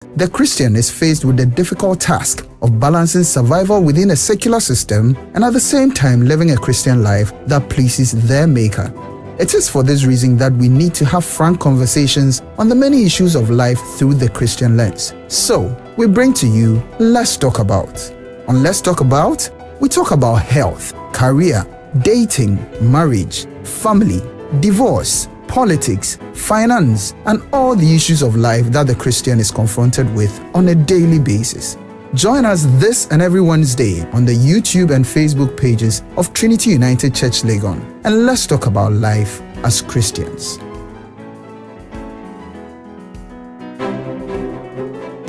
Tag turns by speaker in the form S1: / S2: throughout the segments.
S1: The Christian is faced with the difficult task of balancing survival within a secular system and at the same time living a Christian life that pleases their Maker. It is for this reason that we need to have frank conversations on the many issues of life through the Christian lens. So, we bring to you Let's Talk About. On Let's Talk About, we talk about health, career, dating, marriage, family, divorce, politics, finance, and all the issues of life that the Christian is confronted with on a daily basis. Join us this and every Wednesday on the YouTube and Facebook pages of Trinity United Church Legon, and let's talk about life as Christians.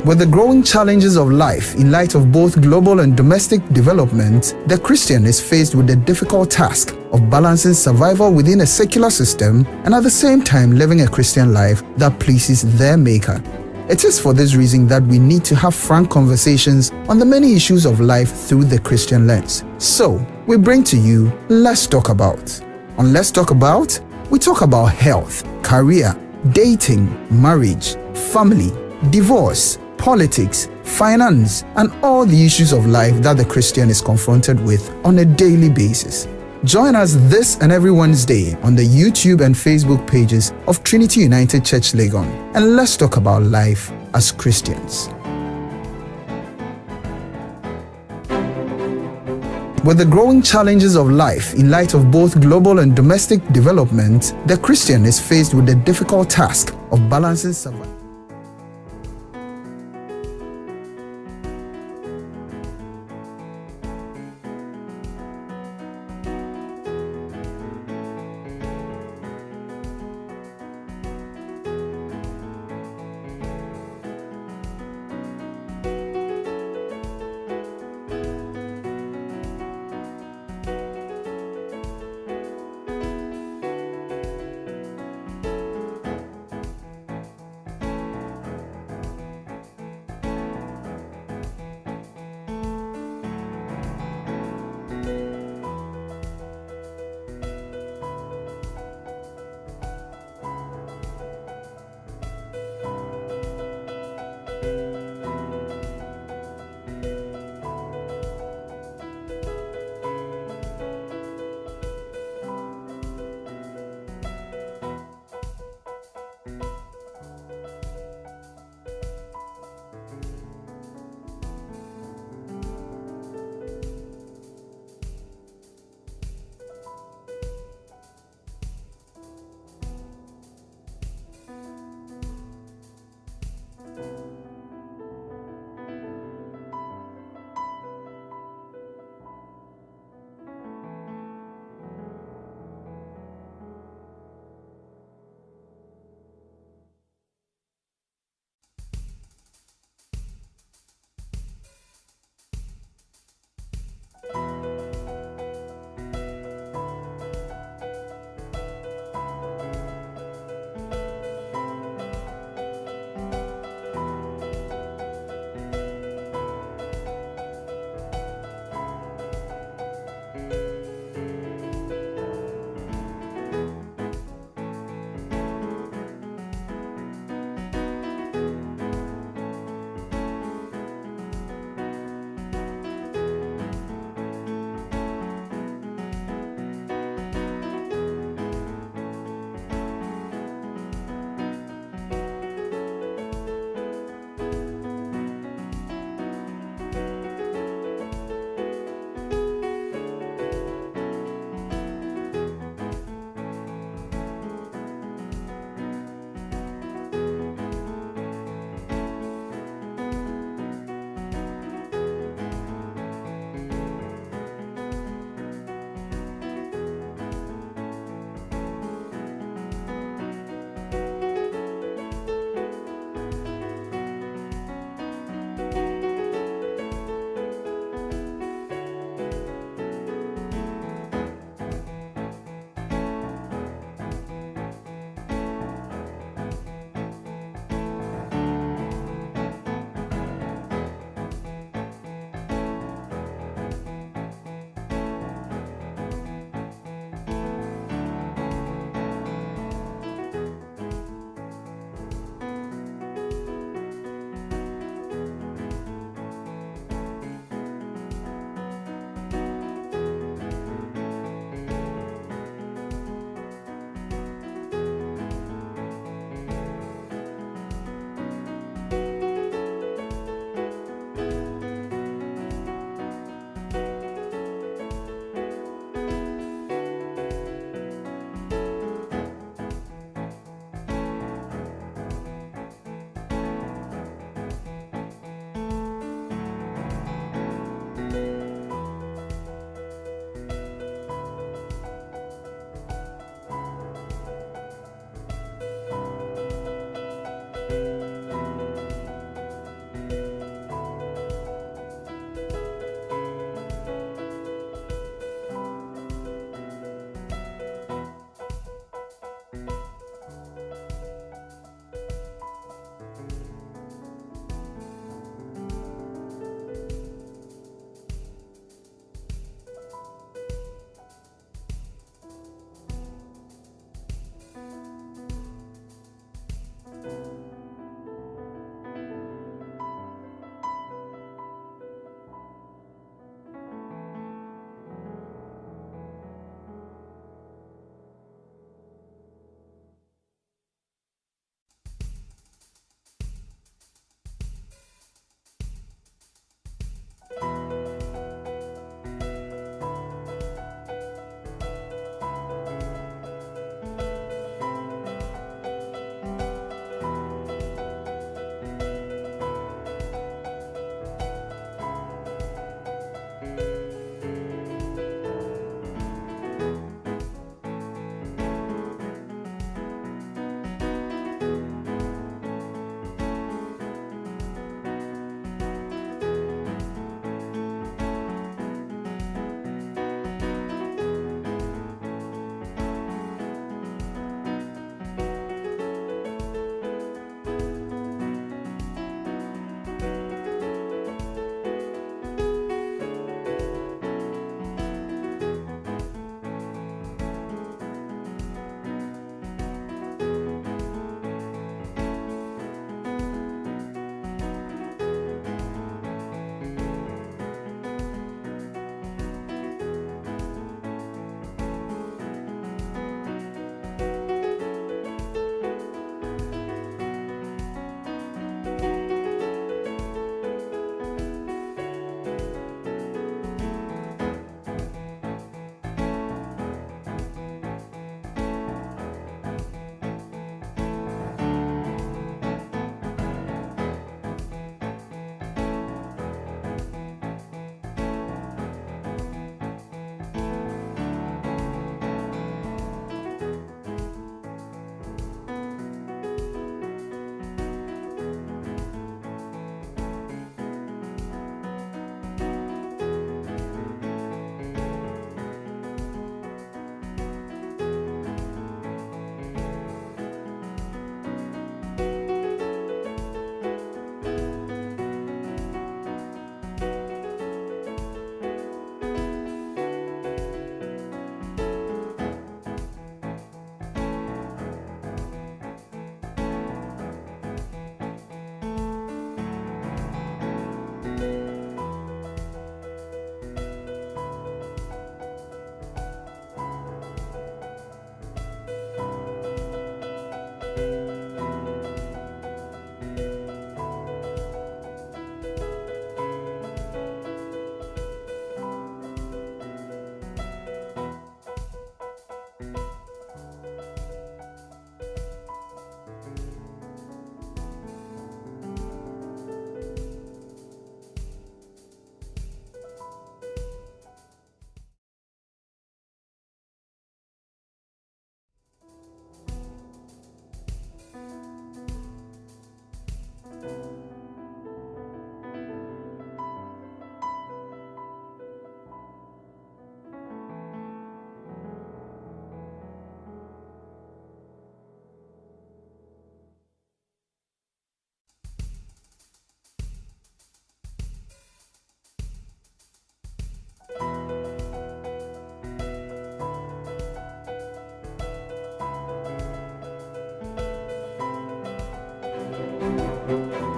S1: With the growing challenges of life in light of both global and domestic development, the Christian is faced with the difficult task of balancing survival within a secular system and at the same time living a Christian life that pleases their Maker. It is for this reason that we need to have frank conversations on the many issues of life through the Christian lens. So, we bring to you Let's Talk About. On Let's Talk About, we talk about health, career, dating, marriage, family, divorce, politics, finance, and all the issues of life that the Christian is confronted with on a daily basis. Join us this and every Wednesday on the YouTube and Facebook pages of Trinity United Church Legon, and let's talk about life as Christians. With the growing challenges of life in light of both global and domestic development, the Christian is faced with the difficult task of balancing survival.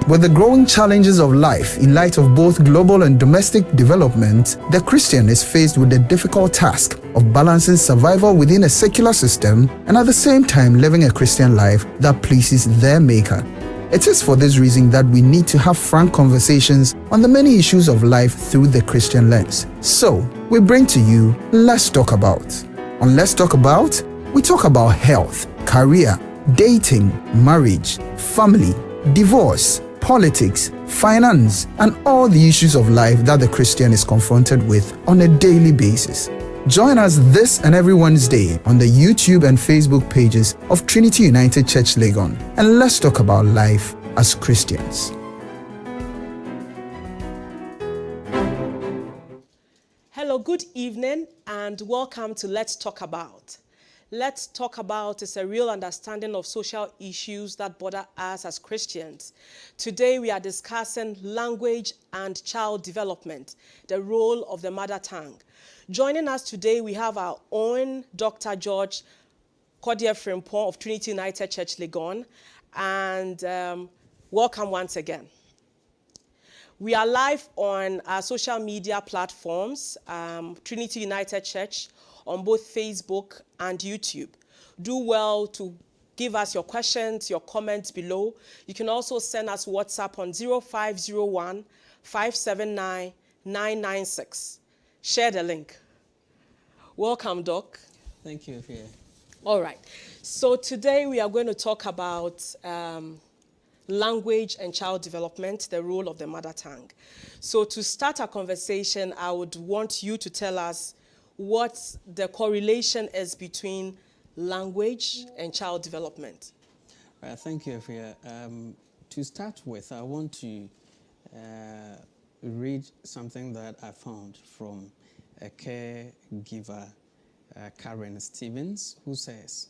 S1: With the growing challenges of life in light of both global and domestic development, the Christian is faced with the difficult task of balancing survival within a secular system and at the same time living a Christian life that pleases their Maker. It is for this reason that we need to have frank conversations on the many issues of life through the Christian lens. So, we bring to you Let's Talk About. On Let's Talk About, we talk about health, career, dating, marriage, family, divorce, politics, finance, and all the issues of life that the Christian is confronted with on a daily basis. Join us this and every Wednesday on the YouTube and Facebook pages of Trinity United Church Legon, and let's talk about life as Christians.
S2: Hello, good evening, and welcome to Let's Talk About. Let's Talk About is a real understanding of social issues that bother us as Christians. Today we are discussing language and child development, the role of the mother tongue. Joining us today, we have our own Dr. George Kodia Frimpong of Trinity United Church Legon, and welcome once again. We are live on our social media platforms, Trinity United Church, on both Facebook and YouTube. Do well to give us your questions, your comments below. You can also send us WhatsApp on 0501 579 996. Share the link. Welcome, Doc.
S3: Thank you, Fia.
S2: All right. So today we are going to talk about language and child development, the role of the mother tongue. So to start our conversation, I would want you to tell us what the correlation is between language and child development.
S3: Thank you, Fia. To start with, I want to read something that I found from a caregiver, Karen Stevens, who says,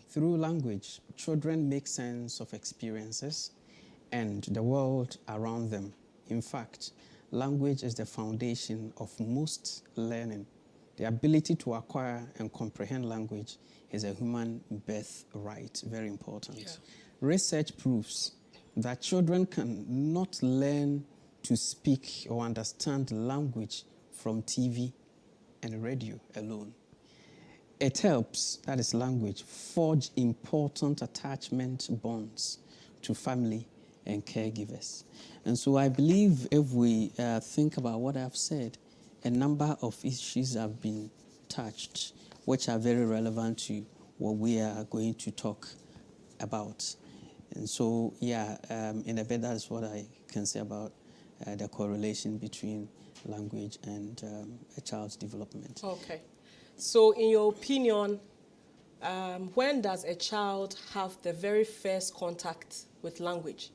S3: "Through language, children make sense of experiences and the world around them. In fact, language is the foundation of most learning. The ability to acquire and comprehend language is a human birthright." Very important. Yeah. Research proves that children can not learn to speak or understand language from TV and radio alone. It helps, that is language, forge important attachment bonds to family and caregivers. And so I believe if we think about what I've said, a number of issues have been touched, which are very relevant to what we are going to talk about. And so, in a bit, that's what I can say about the correlation between language and a child's development.
S2: Okay. So in your opinion, when does a child have the very first contact with language?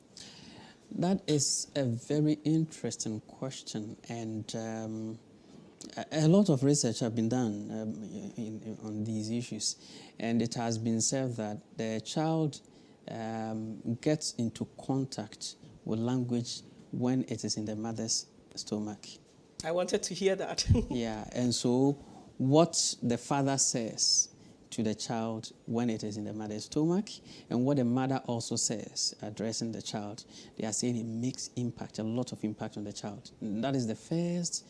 S3: That is a very interesting question, and a lot of research have been done on these issues, and it has been said that the child gets into contact with language when it is in the mother's stomach.
S2: I wanted to hear that.
S3: Yeah, and so what the father says to the child when it is in the mother's stomach, and what the mother also says addressing the child, they are saying it makes impact, a lot of impact on the child. And that is the first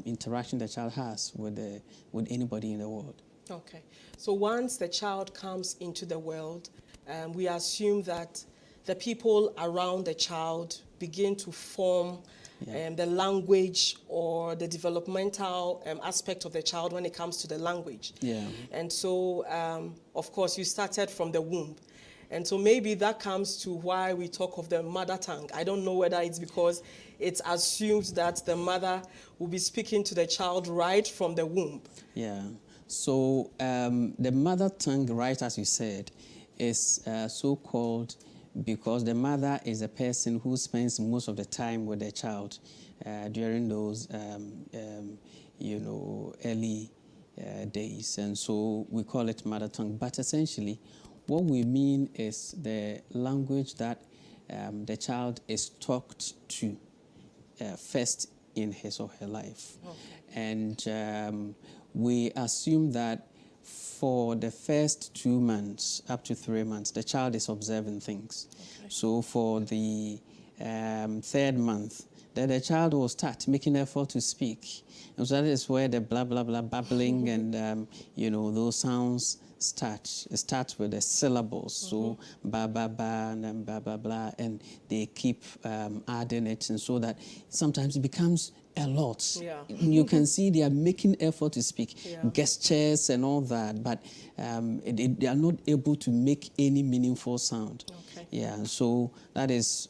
S3: interaction the child has with anybody in the world.
S2: Okay. So once the child comes into the world, we assume that the people around the child begin to form the language or the developmental aspect of the child when it comes to the language.
S3: Yeah.
S2: And so, of course, you started from the womb. And so maybe that comes to why we talk of the mother tongue. I don't know whether it's because it's assumed that the mother will be speaking to the child right from the womb.
S3: Yeah. So the mother tongue, right as you said, is so-called because the mother is a person who spends most of the time with the child during those, early days. And so we call it mother tongue. But essentially, what we mean is the language that the child is taught to first in his or her life. Okay. And we assume that for the first 2 months, up to 3 months, the child is observing things. Okay. So for the third month, then the child will start making effort to speak. And so that is where the blah, blah, blah, babbling and, those sounds start. It starts with the syllables. So, ba, ba, ba, and then blah, blah, blah. And they keep adding it. And so that sometimes it becomes a lot.
S2: Yeah.
S3: You can see they are making effort to speak,
S2: Yeah.
S3: gestures and all that, but they are not able to make any meaningful sound.
S2: Okay.
S3: Yeah, so that is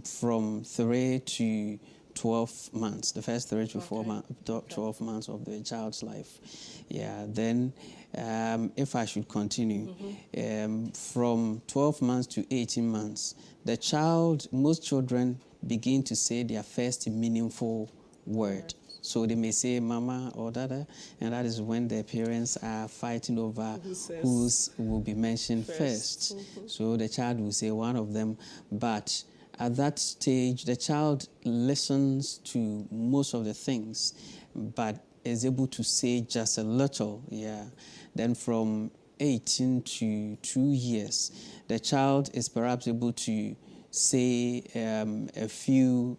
S3: from 3 to 12 months, the first 3 to 12 months of the child's life. Yeah, then if I should continue, from 12 months to 18 months, most children begin to say their first meaningful word. So they may say mama or dada, and that is when their parents are fighting over who will be mentioned first. So the child will say one of them, but at that stage, the child listens to most of the things, but is able to say just a little, yeah. Then from 18 to 2 years, the child is perhaps able to say a few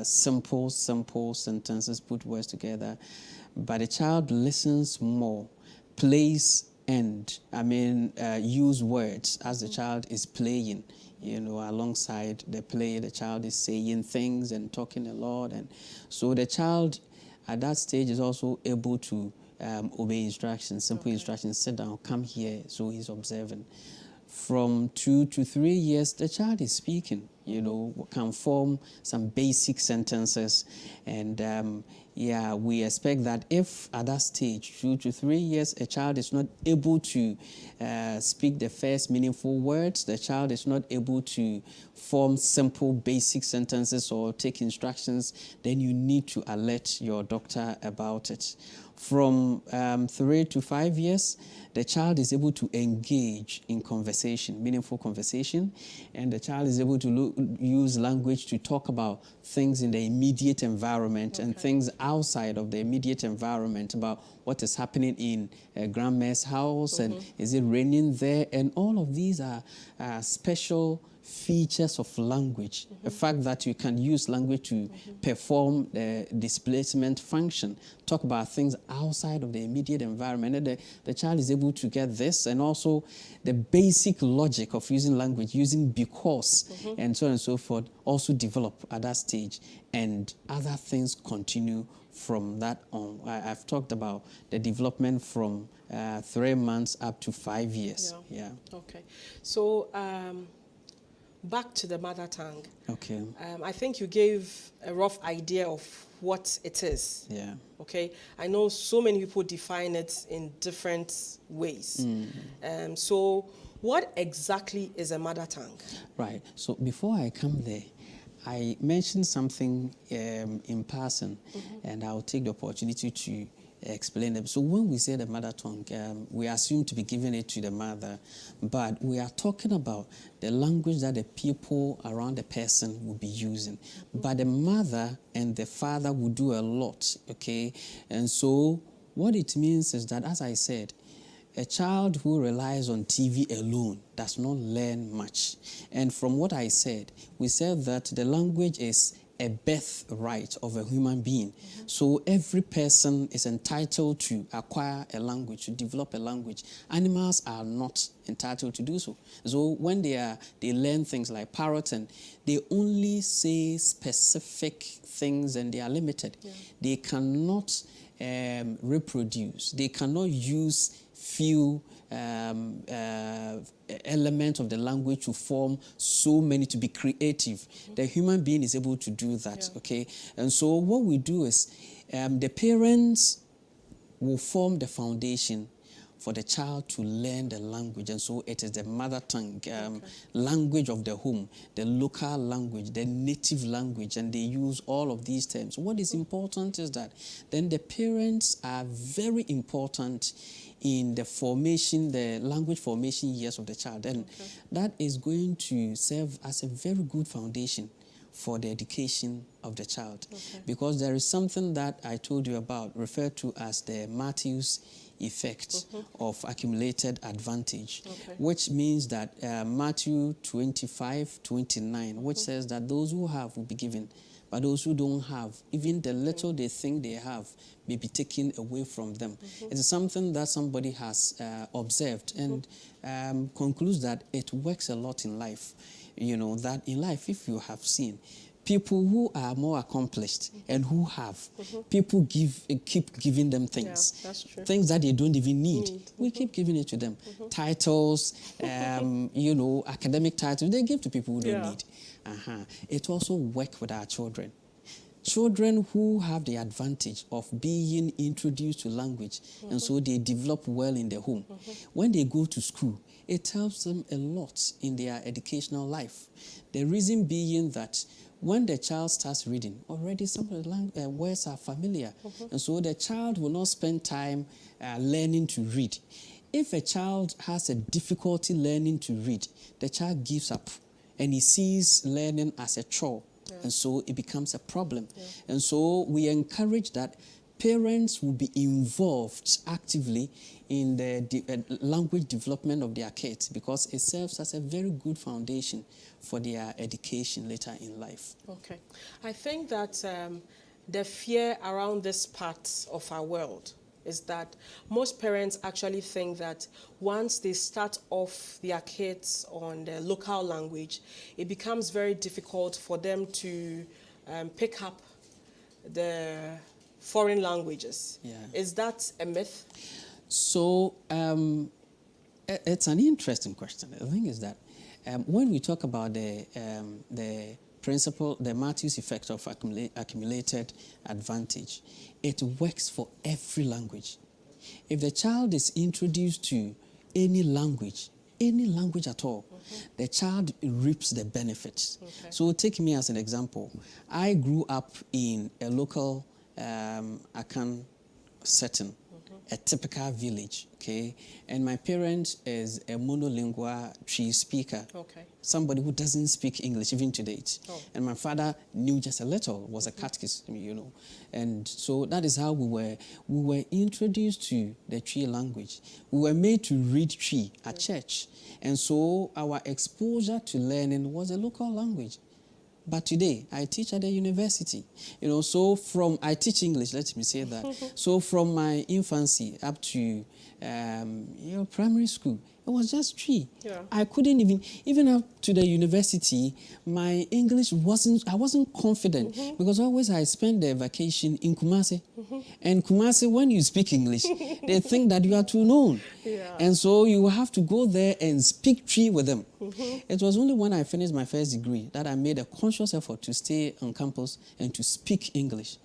S3: simple sentences, put words together, but the child listens more, plays and use words as the child is playing. Alongside the play, the child is saying things and talking a lot, and so the child at that stage is also able to obey instructions, simple instructions, sit down, come here, so he's observing. From 2 to 3 years, the child is speaking, can form some basic sentences. And we expect that if at that stage, 2 to 3 years, a child is not able to speak the first meaningful words, the child is not able to form simple basic sentences or take instructions, then you need to alert your doctor about it. From 3 to 5 years, the child is able to engage in conversation, meaningful conversation, and the child is able to use language to talk about things in the immediate environment and things outside of the immediate environment, about what is happening in grandma's house and is it raining there, and all of these are special features of language. The fact that you can use language to perform the displacement function, talk about things outside of the immediate environment, and the child is able to get this, and also the basic logic of using language, using because, and so on and so forth, also develop at that stage, and other things continue from that on. I've talked about the development from 3 months up to 5 years. Yeah.
S2: Okay. So back to the mother tongue.
S3: Okay.
S2: I think you gave a rough idea of what it is.
S3: Yeah.
S2: Okay. I know so many people define it in different ways. So what exactly is a mother tongue?
S3: Right. So before I come there, I mentioned something in passing, and I'll take the opportunity to explain them. So when we say the mother tongue, we assume to be giving it to the mother, but we are talking about the language that the people around the person will be using. But the mother and the father will do a lot, okay? And so what it means is that, as I said, a child who relies on TV alone does not learn much. And from what I said, we said that the language is a birthright of a human being. So every person is entitled to acquire a language, to develop a language. Animals are not entitled to do so. So when they learn things like parrots, and they only say specific things and they are limited. They cannot reproduce. They cannot use few elements of the language to form so many, to be creative. The human being is able to do that, okay? And so what we do is the parents will form the foundation for the child to learn the language. And so it is the mother tongue, language of the home, the local language, the native language, and they use all of these terms. What is important is that then the parents are very important in the formation, the language formation years of the child. And that is going to serve as a very good foundation for the education of the child. Because there is something that I told you about, referred to as the Matthew's effect of accumulated advantage,
S2: Okay.
S3: which means that Matthew 25:29, which says that those who have will be given, but those who don't have, even the little they think they have, may be taken away from them. It is something that somebody has observed and concludes that it works a lot in life. You know, that in life, if you have seen, people who are more accomplished and who have, people keep giving them things.
S2: Yeah, that's true.
S3: Things that they don't even need. We keep giving it to them. Titles, you know, academic titles, they give to people who don't need. It also works with our children. Children who have the advantage of being introduced to language, and so they develop well in the home. When they go to school, it helps them a lot in their educational life. The reason being that when the child starts reading, already some of the words are familiar, and so the child will not spend time learning to read. If a child has a difficulty learning to read, the child gives up and he sees learning as a chore. And so it becomes a problem. And so we encourage that parents will be involved actively in the language development of their kids, because it serves as a very good foundation for their education later in life.
S2: Okay. I think that the fear around this part of our world is that most parents actually think that once they start off their kids on the local language, it becomes very difficult for them to pick up the foreign languages.
S3: Yeah.
S2: Is that a myth?
S3: So it's an interesting question. The thing is that when we talk about the principle, the Matthew's effect of accumulated advantage, it works for every language. If the child is introduced to any language at all, the child reaps the benefits.
S2: Okay.
S3: So take me as an example. I grew up in a local Akan setting, a typical village, okay? And my parent is a monolingual Twi speaker.
S2: Okay.
S3: Somebody who doesn't speak English even to date.
S2: Oh.
S3: And my father knew just a little, was a catechist, you know. And so that is how we were introduced to the Twi language. We were made to read Twi at church. And so our exposure to learning was a local language. But today, I teach at the university. You know, so I teach English, let me say that. So from my infancy up to primary school, it was just Twi.
S2: Yeah.
S3: I couldn't even up to the university, my English I wasn't confident, because always I spent the vacation in Kumasi. And Kumasi, when you speak English, they think that you are too known.
S2: Yeah.
S3: And so you have to go there and speak Twi with them. It was only when I finished my first degree that I made a conscious effort to stay on campus and to speak English.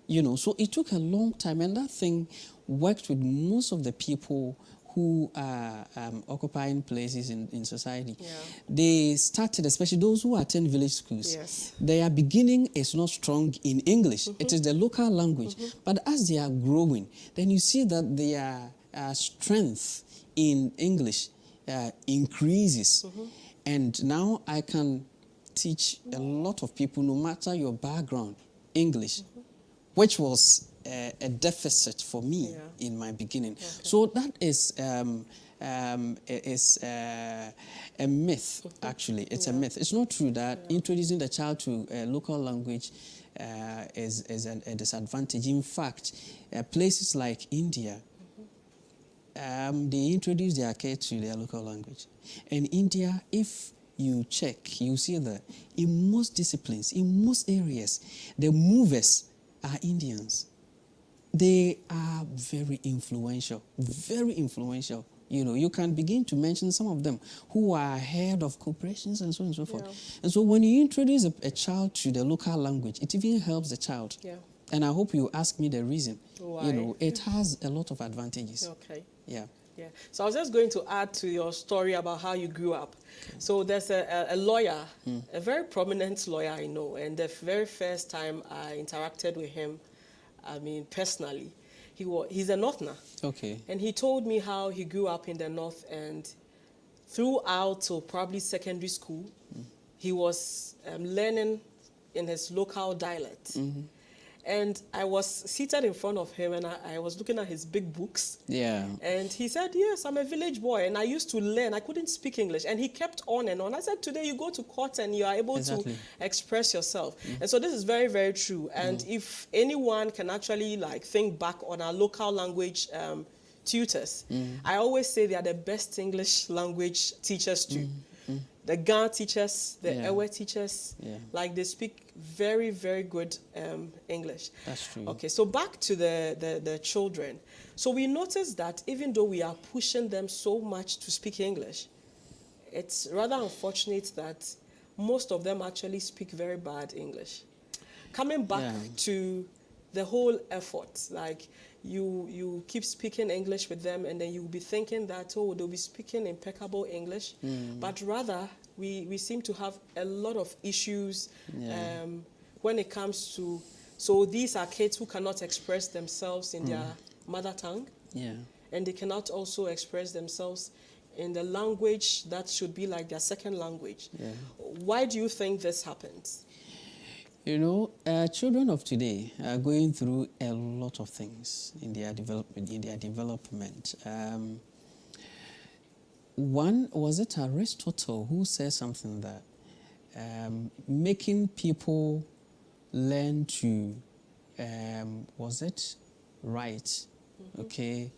S3: You know, so it took a long time, and that thing worked with most of the people who are occupying places in society.
S2: Yeah.
S3: They started, especially those who attend village schools,
S2: Yes.
S3: their beginning is not strong in English. It is the local language. But as they are growing, then you see that their strength in English increases. And now I can teach a lot of people, no matter your background, English, which was a deficit for me in my beginning. Okay. So that is a myth, actually. It's a myth. It's not true that introducing the child to a local language is a disadvantage. In fact, places like India, they introduce their kids to their local language. And India, if you check, you see that in most disciplines, in most areas, the movers are Indians. They are very influential, very influential. You know, you can begin to mention some of them who are head of corporations and so on and so forth. Yeah. And so when you introduce a child to the local language, it even helps the child. Yeah. And I hope you ask me the reason. Why? You know, it has a lot of advantages.
S2: Okay.
S3: Yeah.
S2: Yeah. So I was just going to add to your story about how you grew up. Okay. So there's a lawyer, a very prominent lawyer I know, and the very first time I interacted with him, I mean, personally, he's a Northerner. Okay. And he told me how he grew up in the North, and throughout till probably secondary school, he was learning in his local dialect. And I was seated in front of him, and I was looking at his big books.
S3: Yeah.
S2: And he said, yes, I'm a village boy, and I used to learn. I couldn't speak English. And he kept on and on. I said, today you go to court and you are able to express yourself. And so this is very, very true. And if anyone can actually like think back on our local language tutors, I always say they are the best English language teachers too. The Ga teachers, the Ewe teachers, like they speak very, very good English.
S3: That's true.
S2: Okay, so back to the children. So we noticed that even though we are pushing them so much to speak English, it's rather unfortunate that most of them actually speak very bad English. Coming back to the whole effort, like you keep speaking English with them, and then you'll be thinking that, oh, they'll be speaking impeccable English, but rather we seem to have a lot of issues when it comes to, so these are kids who cannot express themselves in their mother tongue, and they cannot also express themselves in the language that should be like their second language. Why do you think this happens?
S3: You know, children of today are going through a lot of things in their development. One, was it Aristotle who said something that making people learn to, was it write, okay,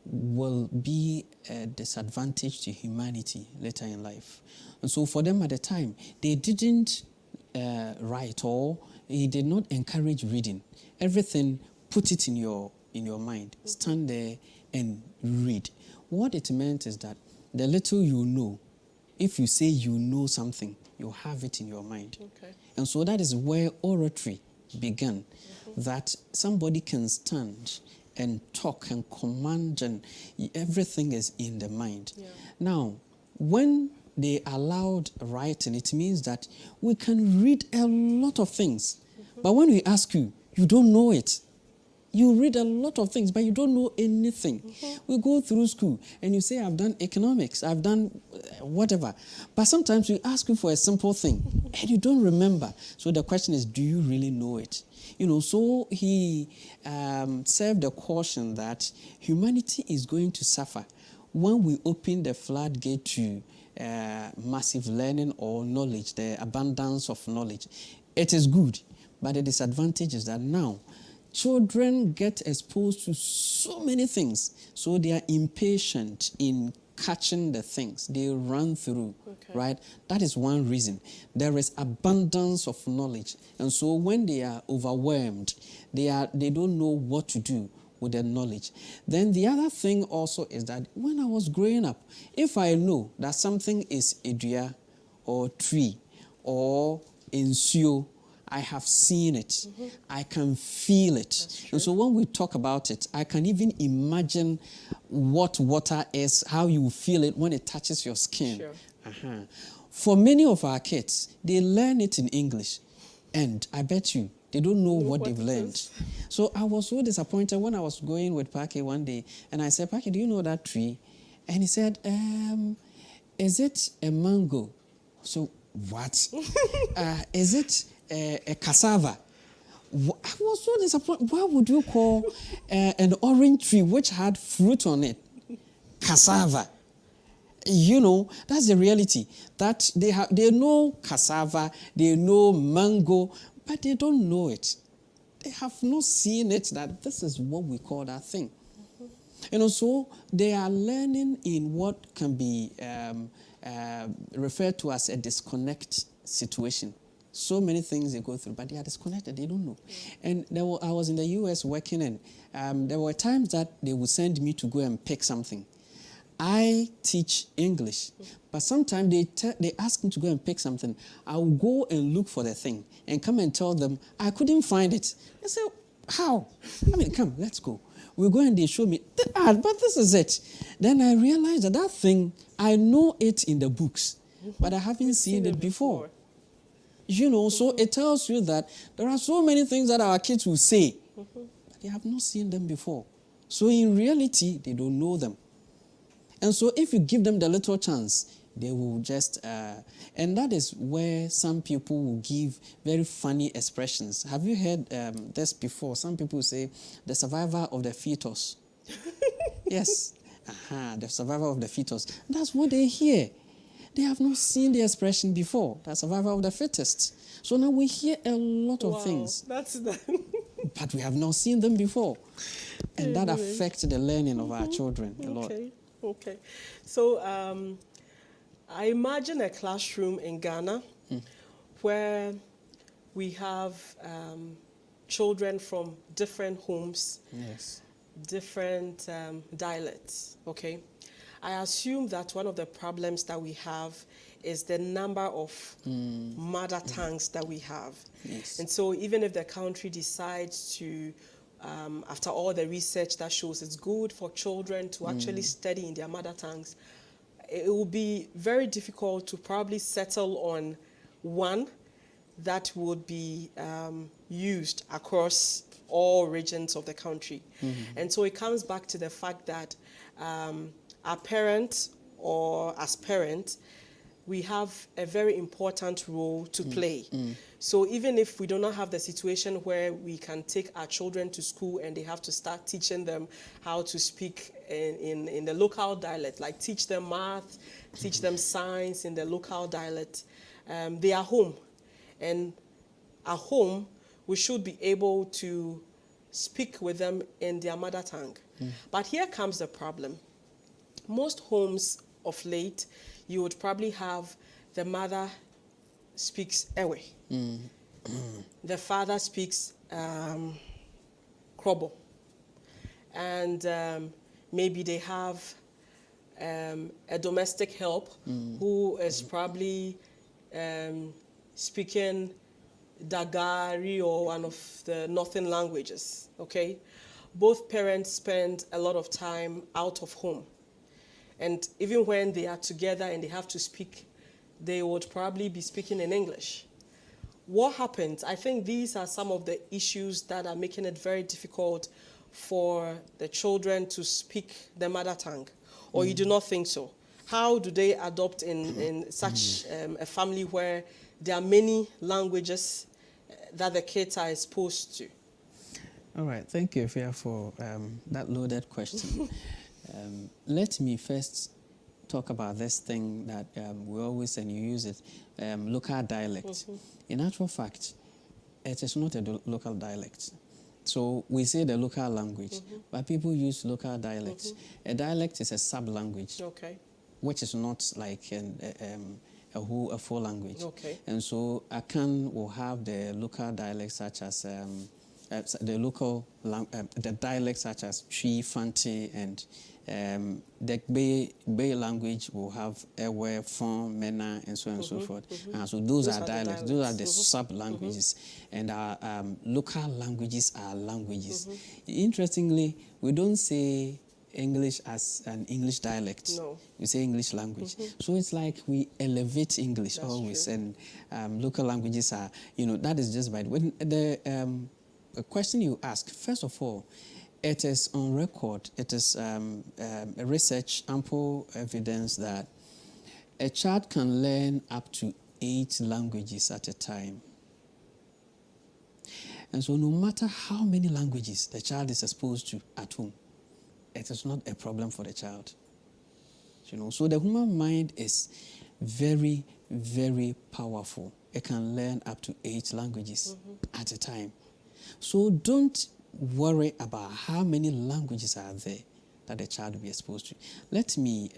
S3: will be a disadvantage to humanity later in life. And so for them at the time, they didn't write, or he did not encourage reading. Everything, put it in your mind. Stand there and read. What it meant is that the little you know, if you say you know something, you have it in your mind.
S2: Okay.
S3: And so that is where oratory began. That somebody can stand and talk and command, and everything is in the mind. Now, when they allowed writing, it means that we can read a lot of things. But when we ask you, you don't know it. You read a lot of things, but you don't know anything. We go through school and you say, I've done economics, I've done whatever. But sometimes we ask you for a simple thing and you don't remember. So the question is, do you really know it? You know, so he served a caution that humanity is going to suffer when we open the floodgate to massive learning or knowledge, the abundance of knowledge. It is good, but the disadvantage is that now children get exposed to so many things, so they are impatient in catching the things. They run through, right? That is one reason. There is abundance of knowledge, and so when they are overwhelmed, they don't know what to do with their knowledge. Then the other thing also is that when I was growing up, if I know that something is a dua or tree or insuo, I have seen it. I can feel it. And so when we talk about it, I can even imagine what water is, how you feel it when it touches your skin. For many of our kids, they learn it in English. And I bet you, they don't know what they've learned. So I was so disappointed when I was going with Paki one day, and I said, Paki, do you know that tree? And he said, is it a mango? So, what? Is it a cassava? I was so disappointed. Why would you call an orange tree which had fruit on it cassava? You know, that's the reality. That they know cassava, they know mango, but they don't know it. They have not seen it, that this is what we call that thing. You know, so they are learning in what can be referred to as a disconnect situation. So many things they go through, but they are disconnected, they don't know. And I was in the US working, and there were times that they would send me to go and pick something. I teach English, but sometimes they ask me to go and pick something. I will go and look for the thing and come and tell them, I couldn't find it. They say, how? I mean, come, let's go. We go and they show me, but this is it. Then I realized that thing, I know it in the books, but I haven't seen it before. You know, so it tells you that there are so many things that our kids will say, but they have not seen them before. So in reality, they don't know them. And so if you give them the little chance, They will just, and that is where some people will give very funny expressions. Have you heard this before? Some people say, the survivor of the fetus. Yes, the survivor of the fetus. That's what they hear. They have not seen the expression before, the survivor of the fittest. So now we hear a lot of things.
S2: That's the
S3: But we have not seen them before. And that
S2: Anyway.
S3: affects the learning of our children a lot.
S2: Okay. So I imagine a classroom in Ghana where we have children from different homes,
S3: Yes.
S2: different dialects, okay? I assume that one of the problems that we have is the number of mother tongues that we have.
S3: Yes.
S2: And so even if the country decides to, after all the research that shows it's good for children to actually study in their mother tongues, it will be very difficult to probably settle on one that would be used across all regions of the country. And so it comes back to the fact that our parents, or as parents, we have a very important role to play. So even if we do not have the situation where we can take our children to school and they have to start teaching them how to speak in the local dialect, like teach them math, teach them science in the local dialect, they are home. And at home, we should be able to speak with them in their mother tongue. But here comes the problem. Most homes of late, you would probably have the mother speaks Ewe. The father speaks Krobo. And maybe they have a domestic help who is probably speaking Dagari or one of the northern languages, okay? Both parents spend a lot of time out of home. And even when they are together and they have to speak, they would probably be speaking in English. What happens? I think these are some of the issues that are making it very difficult for the children to speak their mother tongue. Or you do not think so? How do they adopt in such a family where there are many languages that the kids are exposed to?
S3: All right, thank you, Fia, for that loaded question. Let me first talk about this thing that we always, and you use it, local dialect. In actual fact, it is not a local dialect. So we say the local language, but people use local dialects. A dialect is a sub-language,
S2: Okay.
S3: which is not like a full language.
S2: Okay.
S3: And so Akan will have the local dialects such as the dialects such as Twi, Fanti, and the Bay language will have Ewe, Fon, Mena, and so on and so forth. So those are dialects. Those are the sub-languages. And our local languages are languages. Interestingly, we don't say English as an English dialect.
S2: No.
S3: We say English language. So it's like we elevate English. That's always. True. And local languages are, that is just by the question you ask, first of all, it is on record, it is research, ample evidence that a child can learn up to 8 languages at a time. And so no matter how many languages the child is exposed to at home, it is not a problem for the child. So the human mind is very, very powerful. It can learn up to 8 languages at a time. So don't worry about how many languages are there that the child will be exposed to. Let me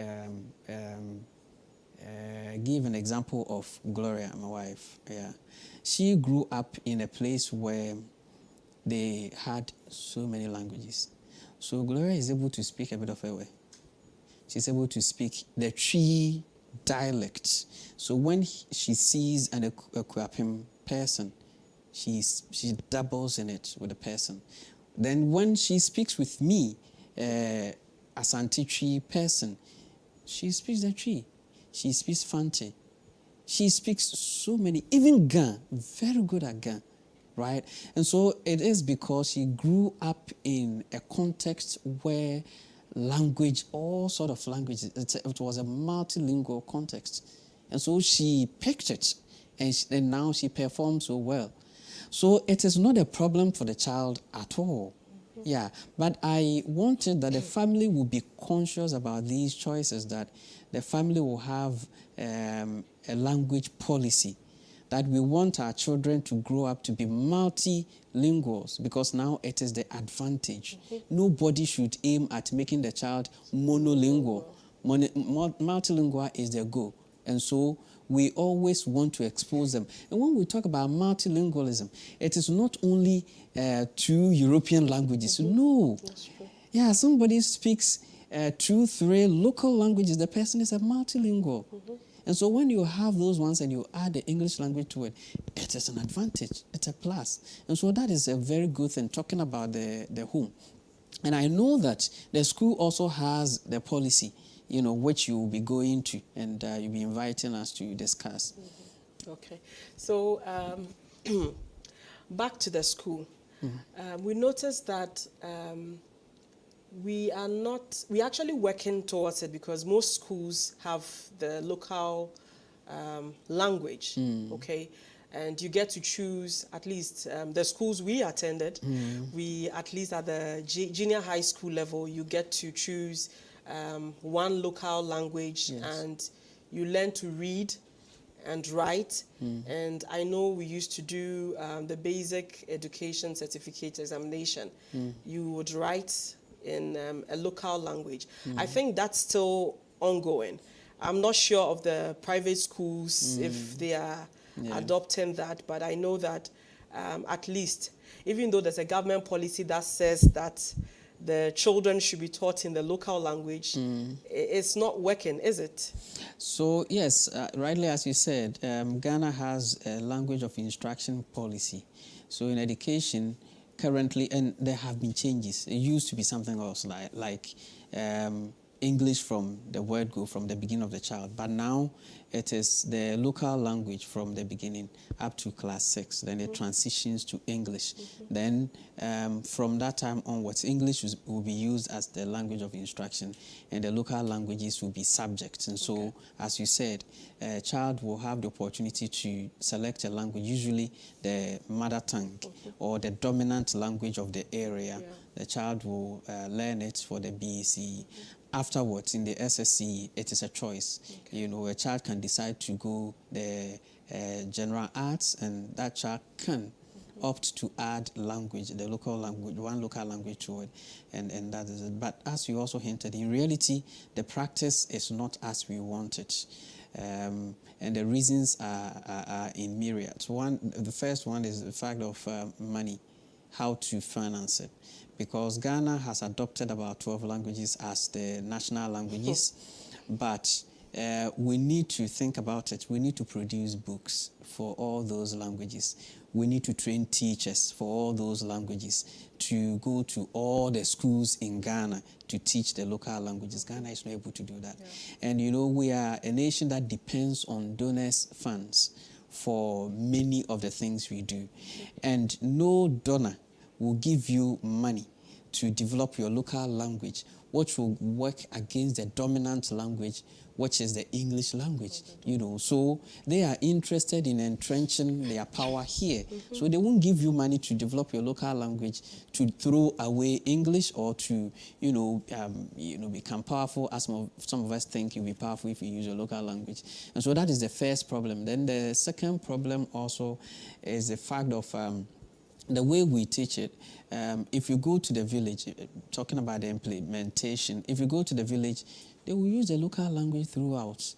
S3: give an example of Gloria, my wife. Yeah, she grew up in a place where they had so many languages. So Gloria is able to speak a bit of Ewe. She's able to speak the Twi dialect. So when she sees an Akuapem person, she dabbles in it with the person. Then when she speaks with me, Asante Twi person, she speaks the Twi. She speaks Fante. She speaks so many, even Gan, very good at Gan, right? And so it is because she grew up in a context where language, all sort of languages. It was a multilingual context. And so she picked it, and now she performs so well. So it is not a problem for the child at all. Yeah, but I wanted that the family would be conscious about these choices, that the family will have a language policy, that we want our children to grow up to be multilinguals, because now it is the advantage. Nobody should aim at making the child monolingual. Multilingual is the goal. And so we always want to expose them. And when we talk about multilingualism, it is not only 2 European languages. No. Yeah, somebody speaks 2, 3 local languages. The person is a multilingual. And so when you have those ones and you add the English language to it, it is an advantage. It's a plus. And so that is a very good thing, talking about the home. And I know that the school also has the policy, which you will be going to, and you'll be inviting us to discuss.
S2: Okay. So back to the school. We noticed that we're actually working towards it, because most schools have the local language, okay? And you get to choose, at least the schools we attended, we, at least at the junior high school level, you get to choose one local language, and you learn to read and write. And I know we used to do the basic education certificate examination. You would write in a local language. I think that's still ongoing. I'm not sure of the private schools if they are adopting that, but I know that at least, even though there's a government policy that says that the children should be taught in the local language, it's not working, is it?
S3: So yes, rightly as you said, Ghana has a language of instruction policy. So in education, currently, and there have been changes. It used to be something else, like English from the word go, from the beginning of the child. But now it is the local language from the beginning up to class 6. Then it transitions to English. Then from that time onwards, English will be used as the language of instruction, and the local languages will be subjects. And so, as you said, a child will have the opportunity to select a language, usually the mother tongue or the dominant language of the area. The child will learn it for the BEC. Afterwards, in the SSC, it is a choice. A child can decide to go the general arts, and that child can opt to add language, the local language, one local language to it, and that is it. But as you also hinted, in reality, the practice is not as we want it. And the reasons are in myriads. The first one is the fact of money, how to finance it. Because Ghana has adopted about 12 languages as the national languages, but we need to think about it. We need to produce books for all those languages. We need to train teachers for all those languages, to go to all the schools in Ghana to teach the local languages. Ghana is not able to do that. And we are a nation that depends on donors' funds for many of the things we do. And no donor will give you money to develop your local language, which will work against the dominant language, which is the English language. So they are interested in entrenching their power here. So they won't give you money to develop your local language, to throw away English, or to become powerful, as some of us think you'll be powerful if you use your local language. And so that is the first problem. Then the second problem also is the fact of the way we teach it. If you go to the village, talking about the implementation, if you go to the village, they will use the local language throughout.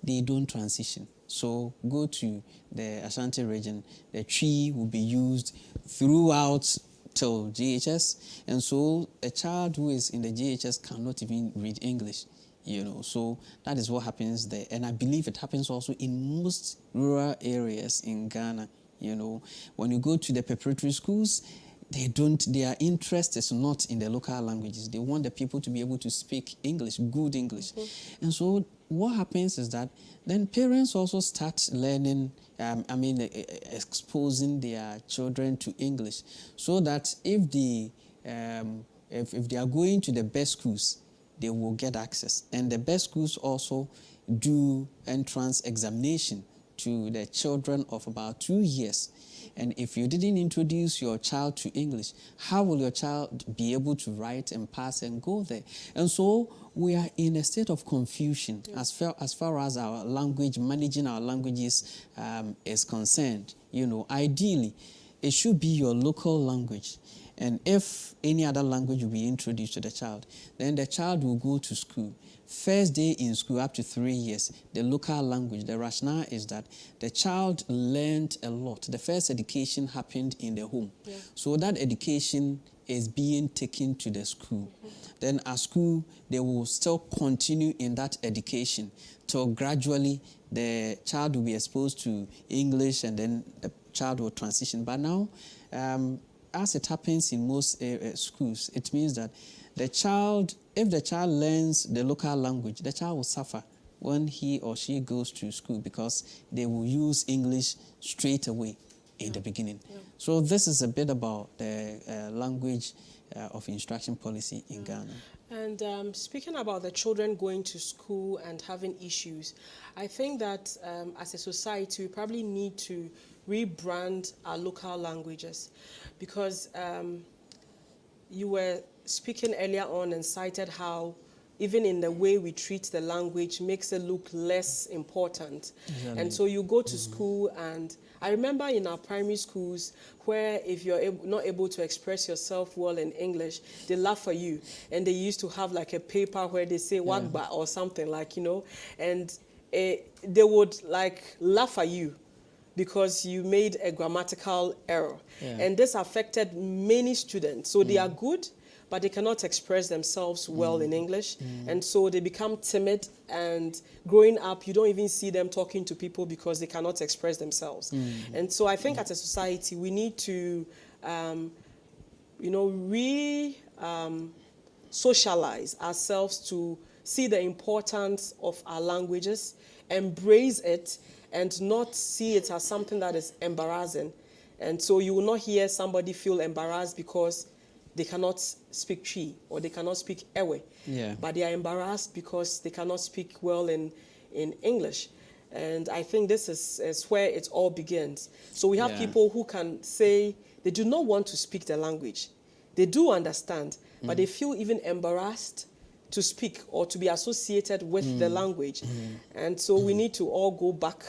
S3: They don't transition. So go to the Ashanti region, the Twi will be used throughout till GHS. And so a child who is in the GHS cannot even read English. So that is what happens there. And I believe it happens also in most rural areas in Ghana. When you go to the preparatory schools, their interest is not in the local languages. They want the people to be able to speak English, good English. And so what happens is that then parents also start learning, exposing their children to English, so that if they are going to the best schools, they will get access. And the best schools also do entrance examination to the children of about 2 years. And if you didn't introduce your child to English, how will your child be able to write and pass and go there? And so we are in a state of confusion as far as our language, managing our languages is concerned. Ideally, it should be your local language. And if any other language will be introduced to the child, then the child will go to school. First day in school up to 3 years, the local language, the rationale is that the child learned a lot. The first education happened in the home. Yeah. So that education is being taken to the school. Then at school, they will still continue in that education till gradually the child will be exposed to English and then the child will transition. But now, as it happens in most schools, it means that if the child learns the local language, the child will suffer when he or she goes to school because they will use English straight away in the beginning. Yeah. So this is a bit about the language of instruction policy in Ghana.
S2: And speaking about the children going to school and having issues, I think that as a society, we probably need to rebrand our local languages because you were speaking earlier on and cited how even in the way we treat the language makes it look less important. Exactly. And so you go to school, and I remember in our primary schools where if you're not able to express yourself well in English, they laugh at you. And they used to have like a paper where they say wagba or something and they would like laugh at you because you made a grammatical error. Yeah. And this affected many students. So they are good, but they cannot express themselves well in English. And so they become timid, and growing up, you don't even see them talking to people because they cannot express themselves. And so I think as a society, we need to, socialize ourselves to see the importance of our languages, embrace it, and not see it as something that is embarrassing. And so you will not hear somebody feel embarrassed because they cannot speak Chi or they cannot speak Ewe. Yeah. But they are embarrassed because they cannot speak well in English. And I think this is where it all begins. So we have people who can say they do not want to speak the language. They do understand, but they feel even embarrassed to speak or to be associated with the language. And so we need to all go back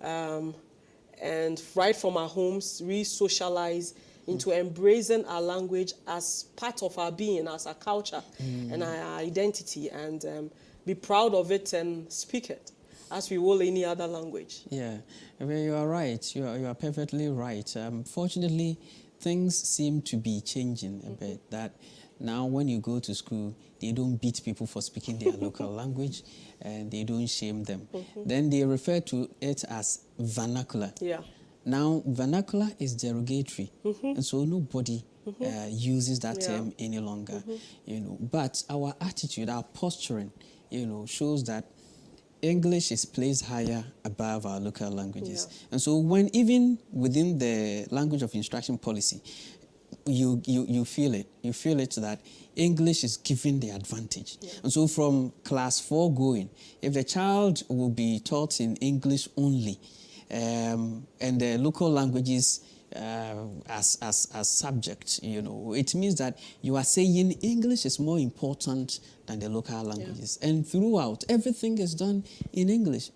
S2: and right from our homes, re-socialize into embracing our language as part of our being, as our culture and our identity, and be proud of it and speak it as we will any other language.
S3: Yeah, well, you are right. You are perfectly right. Fortunately, things seem to be changing a bit. That now when you go to school, they don't beat people for speaking their local language, and they don't shame them. Then they refer to it as vernacular. Yeah. Now, vernacular is derogatory, and so nobody uses that term any longer. But our attitude, our posturing, shows that English is placed higher above our local languages. Yeah. And so when even within the language of instruction policy, you feel it. You feel it that English is given the advantage. Yeah. And so from class 4 going, if the child will be taught in English only, and the local languages as subject, it means that you are saying English is more important than the local languages. Yeah. And throughout, everything is done in English,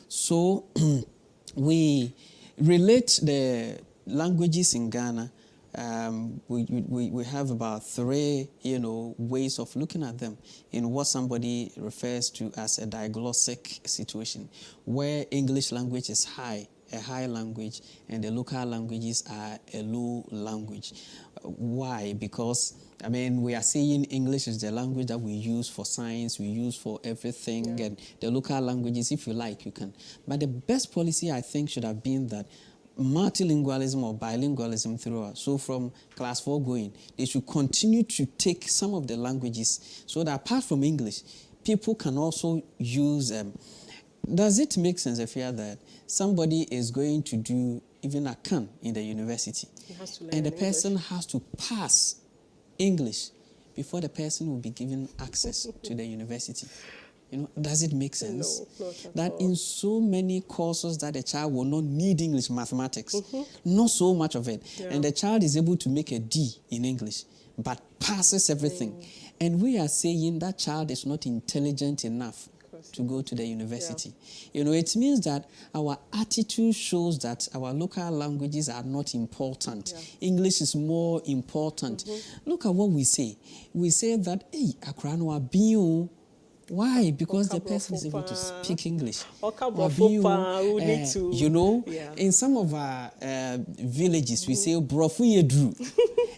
S3: So we relate the languages in Ghana. We have about 3, ways of looking at them in what somebody refers to as a diglossic situation, where English language is a high language, and the local languages are a low language. Why? Because, we are saying English is the language that we use for science, we use for everything, and the local languages, if you like, you can. But the best policy, I think, should have been that multilingualism or bilingualism throughout. So from class 4 going, they should continue to take some of the languages so that apart from English, people can also use them. Does it make sense, Afia, that somebody is going to do even a CAN in the university, and the person has to pass English before the person will be given access to the university. Does it make sense?
S2: No, not at
S3: that
S2: all.
S3: in so many courses that the child will not need English, mathematics, not so much of it, and the child is able to make a D in English, but passes everything. And we are saying that child is not intelligent enough to go to the university. It means that our attitude shows that our local languages are not important. English is more important. Look at what we say. We say that, hey, Akra no abi. Why? Because the person is able to speak English. In some of our villages, we say, brofu yedru.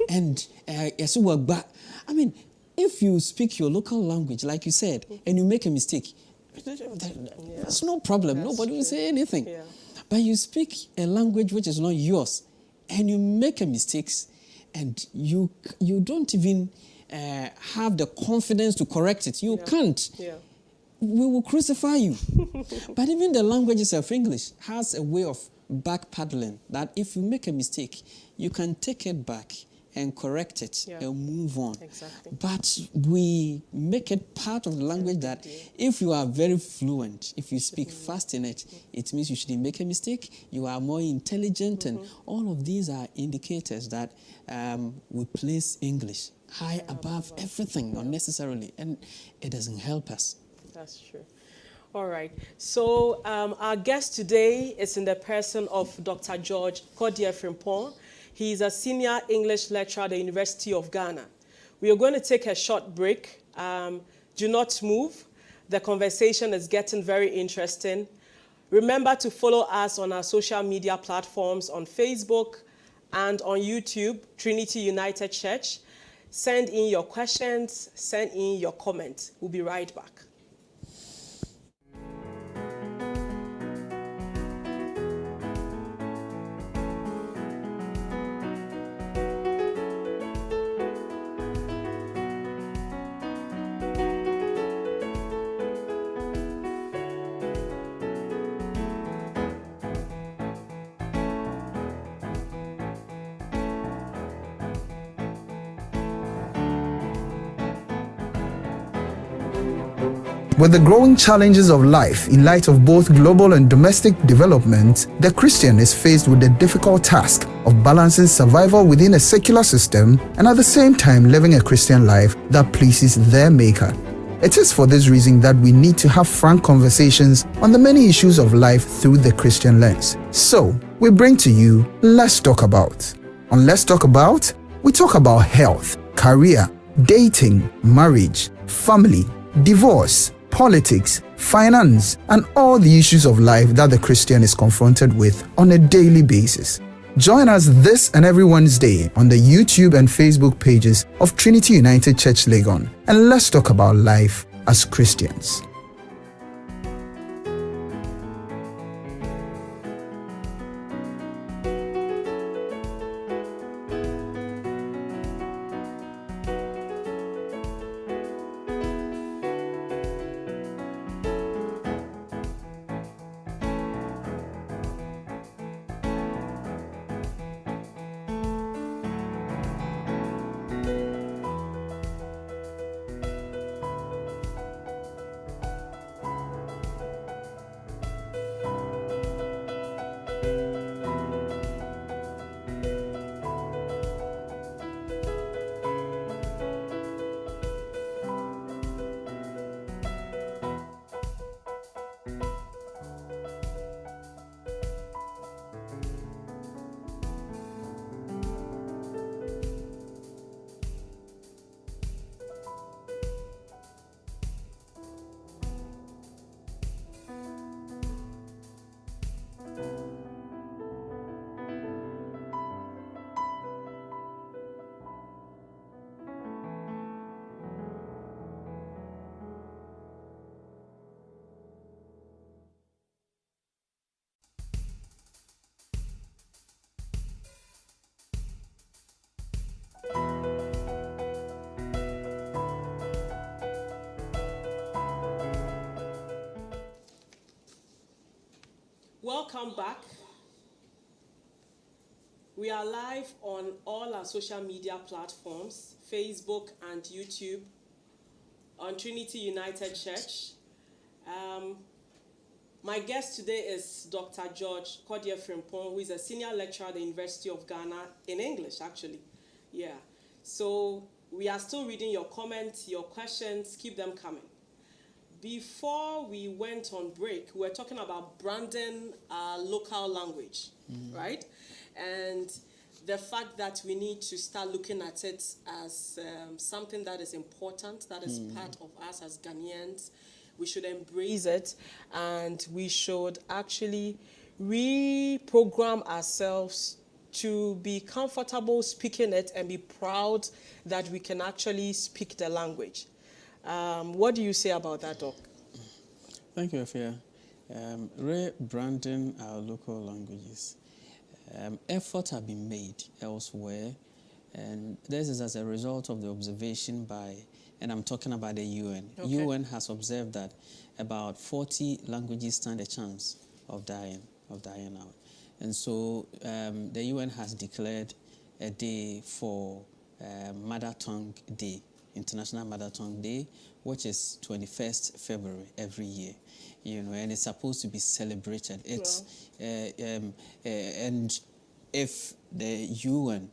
S3: And I mean, if you speak your local language, like you said, and you make a mistake, there's no problem. Nobody will say anything. But you speak a language which is not yours, and you make a mistake, and you don't even have the confidence to correct it. You can't. We will crucify you. But even the languages of English has a way of backpedaling, that if you make a mistake, you can take it back and correct it and move on.
S2: Exactly.
S3: But we make it part of the language that if you are very fluent, if you speak fast in it, it means you shouldn't make a mistake, you are more intelligent, and all of these are indicators that we place English high above everything unnecessarily, and it doesn't help us.
S2: That's true. All right. So our guest today is in the person of Dr. George Kodie Frimpong. He is a senior English lecturer at the University of Ghana. We are going to take a short break. Do not move. The conversation is getting very interesting. Remember to follow us on our social media platforms on Facebook and on YouTube, Trinity United Church. Send in your questions, send in your comments. We'll be right back.
S1: With the growing challenges of life in light of both global and domestic development, the Christian is faced with the difficult task of balancing survival within a secular system and at the same time living a Christian life that pleases their Maker. It is for this reason that we need to have frank conversations on the many issues of life through the Christian lens. So, we bring to you Let's Talk About. On Let's Talk About, we talk about health, career, dating, marriage, family, divorce, politics, finance, and all the issues of life that the Christian is confronted with on a daily basis. Join us this and every Wednesday on the YouTube and Facebook pages of Trinity United Church Legon, and let's talk about life as Christians. Welcome back.
S2: We are live on all our social media platforms, Facebook and YouTube, on Trinity United Church. My guest today is Dr. George Kodie Frimpong, who is a senior lecturer at the University of Ghana in English, actually. Yeah. So we are still reading your comments, your questions. Keep them coming. Before we went on break, we were talking about branding our local language, right? And the fact that we need to start looking at it as something that is important, that is part of us as Ghanaians. We should embrace it, and we should actually reprogram ourselves to be comfortable speaking it and be proud that we can actually speak the language. What do you say about that, Doc?
S3: Thank you, Afia. Rebranding our local languages. Efforts have been made elsewhere, and this is as a result of the observation by, and I'm talking about the UN.
S2: Okay.
S3: UN has observed that about 40 languages stand a chance of dying out. And so the UN has declared a day for Mother Tongue Day, International Mother Tongue Day, which is 21st February every year. And it's supposed to be celebrated. And if the UN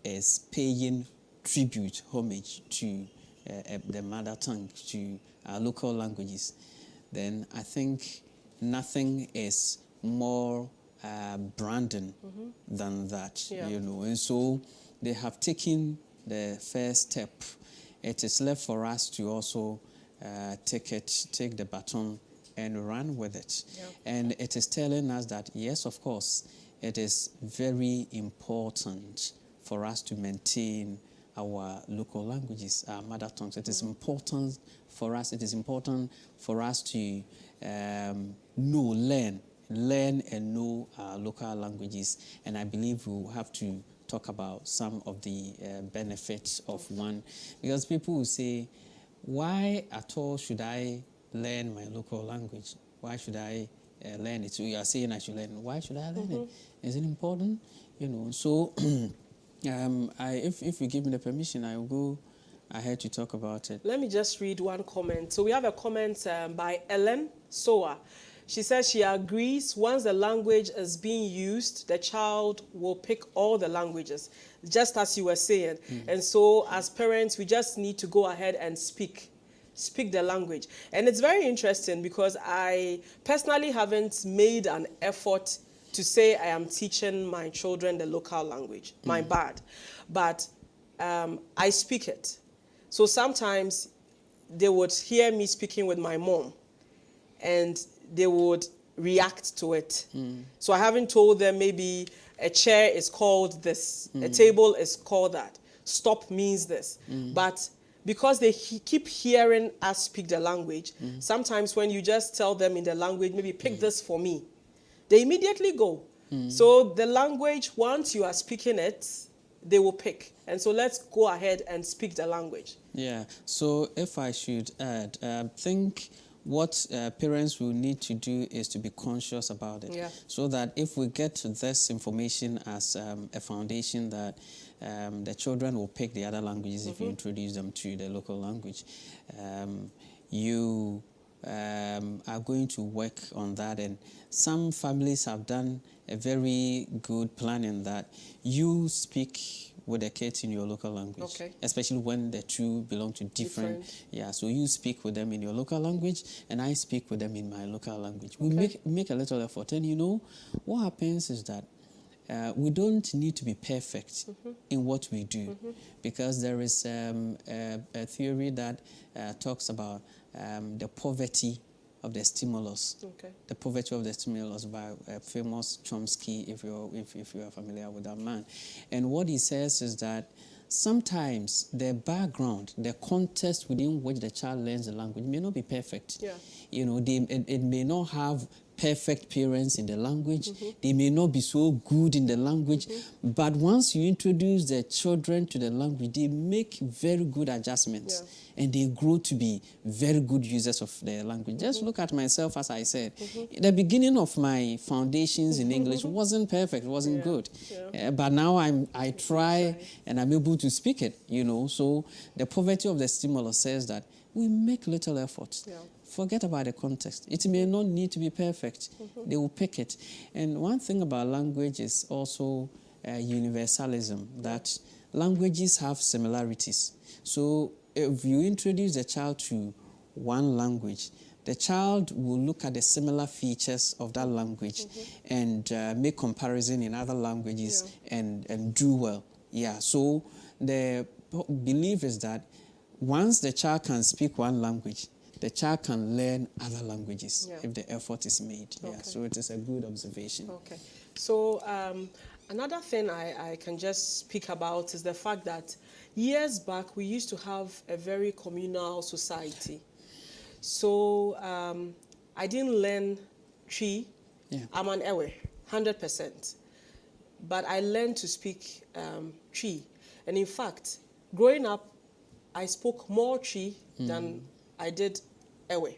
S3: is paying tribute, homage to the mother tongue, to our local languages, then I think nothing is more branding than that, And so they have taken the first step. It is left for us to also take the baton and run with it. And it is telling us that, yes, of course, it is very important for us to maintain our local languages, our mother tongues. It is important for us. It is important for us to learn and know our local languages. And I believe we will have to talk about some of the benefits of one, because people will say, why at all should I learn my local language? Why should I learn it? So you are saying I should learn it. Why should I learn it? Is it important? So if you give me the permission, I will go ahead to talk about it.
S2: Let me just read one comment. So we have a comment by Ellen Soa. She says she agrees once the language is being used, the child will pick all the languages, just as you were saying. And so as parents, we just need to go ahead and speak the language. And it's very interesting because I personally haven't made an effort to say I am teaching my children the local language, my bad. But I speak it. So sometimes they would hear me speaking with my mom and they would react to it. So I haven't told them maybe a chair is called this, a table is called that, stop means this. But because they keep hearing us speak the language, sometimes when you just tell them in the language, maybe pick this for me, they immediately go. So the language, once you are speaking it, they will pick. And so let's go ahead and speak the language.
S3: Yeah, so if I should add, think what parents will need to do is to be conscious about it. So that if we get to this information as a foundation that the children will pick the other languages if you introduce them to the local language, you are going to work on that. And some families have done a very good plan in that you speak with the kids in your local language, especially when the two belong to different. Yeah, so you speak with them in your local language, and I speak with them in my local language. We make a little effort, and what happens is that we don't need to be perfect in what we do, because there is a theory that talks about the poverty of the stimulus. The poverty of the stimulus by famous Chomsky, if you are familiar with that man. And what he says is that sometimes the background, the context within which the child learns the language may not be perfect. It may not have perfect parents in the language. They may not be so good in the language, but once you introduce the children to the language, they make very good adjustments, and they grow to be very good users of the language. Just look at myself, as I said. The beginning of my foundations in English wasn't perfect, wasn't good. But now I try and I'm able to speak it, you know. So the poverty of the stimulus says that we make little effort. Forget about the context. It may not need to be perfect. They will pick it. And one thing about language is also universalism, that languages have similarities. So if you introduce a child to one language, the child will look at the similar features of that language and make comparison in other languages and do well. So the belief is that once the child can speak one language, the child can learn other languages if the effort is made. So it is a good observation.
S2: So another thing I can just speak about is the fact that years back we used to have a very communal society. So I didn't learn Twi. I'm an Ewe, 100%. But I learned to speak Twi. And in fact, growing up, I spoke more Twi than I did Ewe.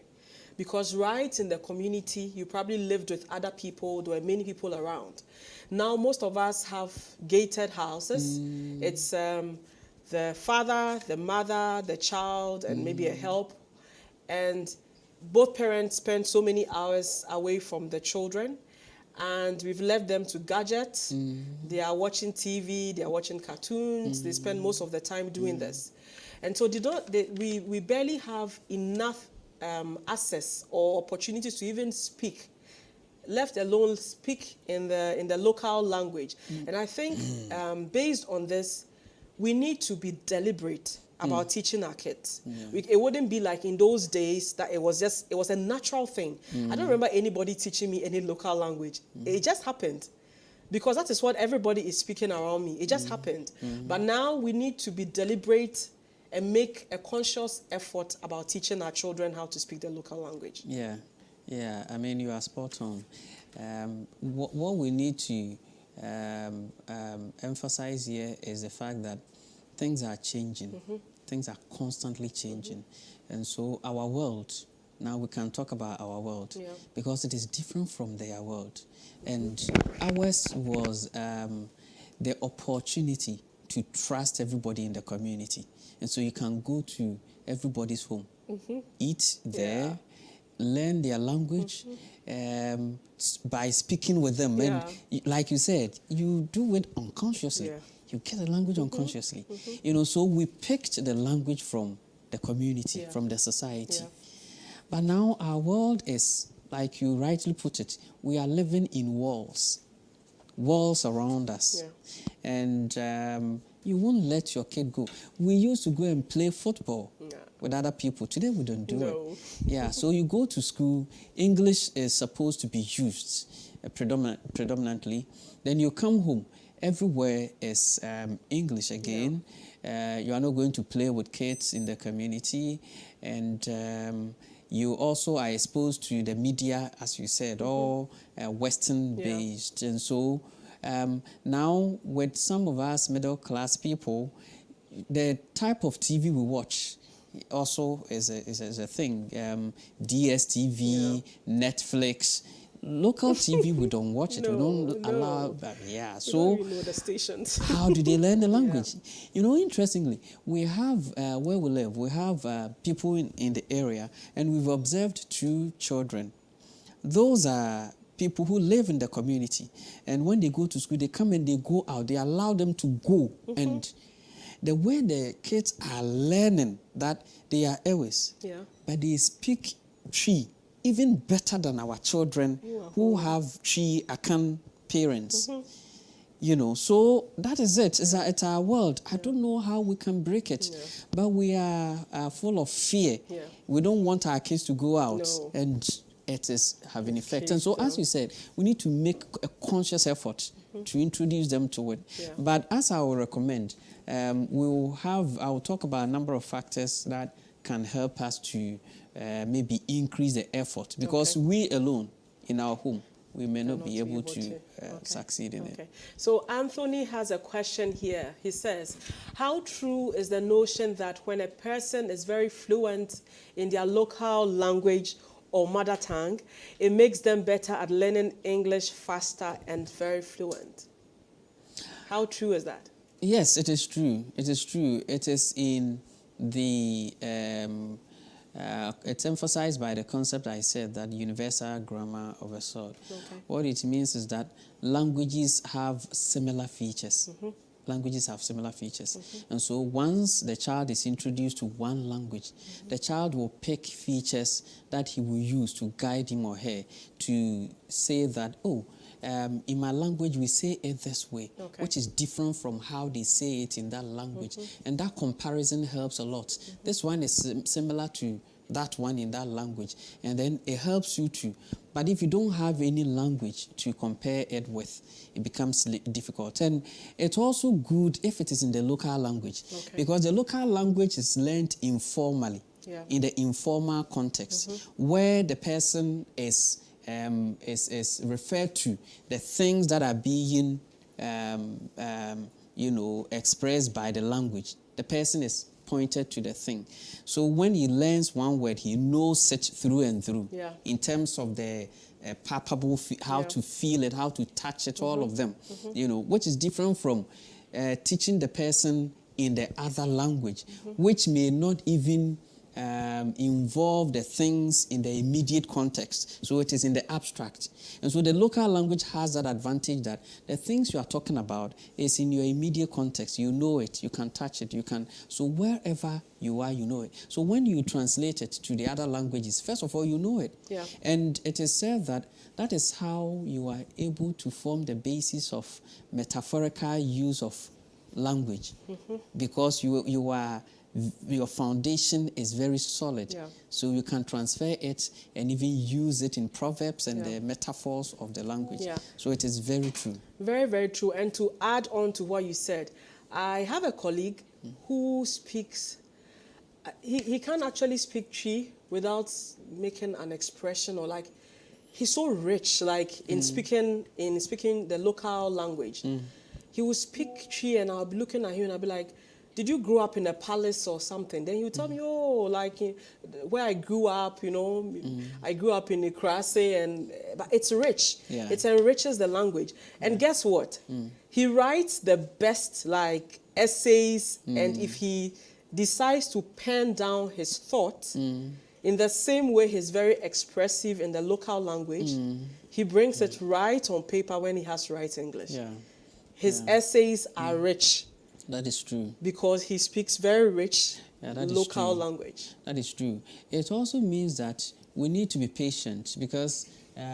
S2: Because right in the community, you probably lived with other people. There were many people around. Now, most of us have gated houses. It's the father, the mother, the child, and maybe a help. And both parents spend so many hours away from the children. And we've left them to gadgets. They are watching TV, they are watching cartoons. They spend most of the time doing this. And so we barely have enough access or opportunities to even speak, let alone speak in the local language. And I think based on this, we need to be deliberate about teaching our kids. It wouldn't be like in those days that it was a natural thing. I don't remember anybody teaching me any local language. It just happened. Because that is what everybody is speaking around me. It just happened. But now we need to be deliberate and make a conscious effort about teaching our children how to speak the local language.
S3: I mean, you are spot on. What we need to emphasize here is the fact that things are changing. Things are constantly changing. And so our world, now we can talk about our world, because it is different from their world. And ours was the opportunity to trust everybody in the community. And so you can go to everybody's home, eat there, learn their language by speaking with them. And like you said, you do it unconsciously. You get the language unconsciously. You know, so we picked the language from the community, from the society. But now our world is, like you rightly put it, we are living in walls around us. And you won't let your kid go. We used to go and play football with other people. Today we don't do it. So you go to school, English is supposed to be used predominantly. Then you come home, everywhere is English again. You are not going to play with kids in the community. And you also are exposed to the media, as you said, all Western-based. And so now with some of us middle-class people, the type of TV we watch also is a thing. DSTV, Netflix. Local TV, we don't watch it. We don't allow that. So
S2: we don't even know the stations.
S3: How do they learn the language? You know, interestingly, we have, where we live, we have people in the area, and we've observed 2 children. Those are people who live in the community. And when they go to school, they come and they go out. They allow them to go. And the way the kids are learning that they are Ewes, but they speak Twi even better than our children who have Twi Akan parents. You know, so that is it. It's our world. I don't know how we can break it, but we are full of fear. We don't want our kids to go out, and it is having effect. And so, as you said, we need to make a conscious effort to introduce them to it. But as I will recommend, I will talk about a number of factors that can help us to maybe increase the effort, because we alone, in our home, we may not be able to
S2: Okay.
S3: succeed in it.
S2: Okay. So Anthony has a question here. He says, how true is the notion that when a person is very fluent in their local language or mother tongue, it makes them better at learning English faster and very fluent? How true is that?
S3: Yes, it is true. It is true. It is in the, it's emphasized by the concept I said, that universal grammar of a sort.
S2: Okay.
S3: What it means is that languages have similar features. Languages have similar features. And so once the child is introduced to one language, the child will pick features that he will use to guide him or her to say that, oh, in my language, we say it this way, which is different from how they say it in that language. And that comparison helps a lot. This one is similar to that one in that language. And then it helps you to. But if you don't have any language to compare it with, it becomes difficult. And it's also good if it is in the local language, because the local language is learned informally, in the informal context, where the person is referred to the things that are being, expressed by the language. The person is pointed to the thing. So when he learns one word, he knows it through and through, in terms of the palpable, how to feel it, how to touch it, all of them, which is different from teaching the person in the other language, which may not even involve the things in the immediate context. So it is in the abstract. And so the local language has that advantage that the things you are talking about is in your immediate context. You know it, you can touch it, you can. So wherever you are, you know it. So when you translate it to the other languages, first of all, you know it. And it is said that that is how you are able to form the basis of metaphorical use of language, because your foundation is very solid. So you can transfer it and even use it in proverbs and the metaphors of the language. So it is very true.
S2: Very, very true. And to add on to what you said, I have a colleague who speaks, he can't actually speak Twi without making an expression, or like, he's so rich, like in speaking the local language. He will speak Twi and I'll be looking at him and I'll be like, did you grow up in a palace or something? Then he would tell me, oh, like where I grew up, I grew up in Ikrase, but it's rich. It enriches the language. And guess what? He writes the best like essays, and if he decides to pen down his thoughts, in the same way he's very expressive in the local language, he brings it right on paper when he has to write English. His essays are rich.
S3: That is true.
S2: Because he speaks very rich local language.
S3: That is true. It also means that we need to be patient, because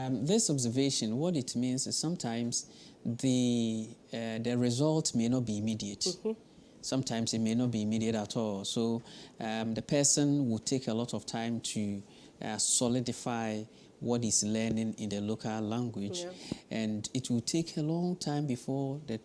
S3: this observation, what it means is sometimes the result may not be immediate. Sometimes it may not be immediate at all. So the person will take a lot of time to solidify what is learning in the local language, and it will take a long time before the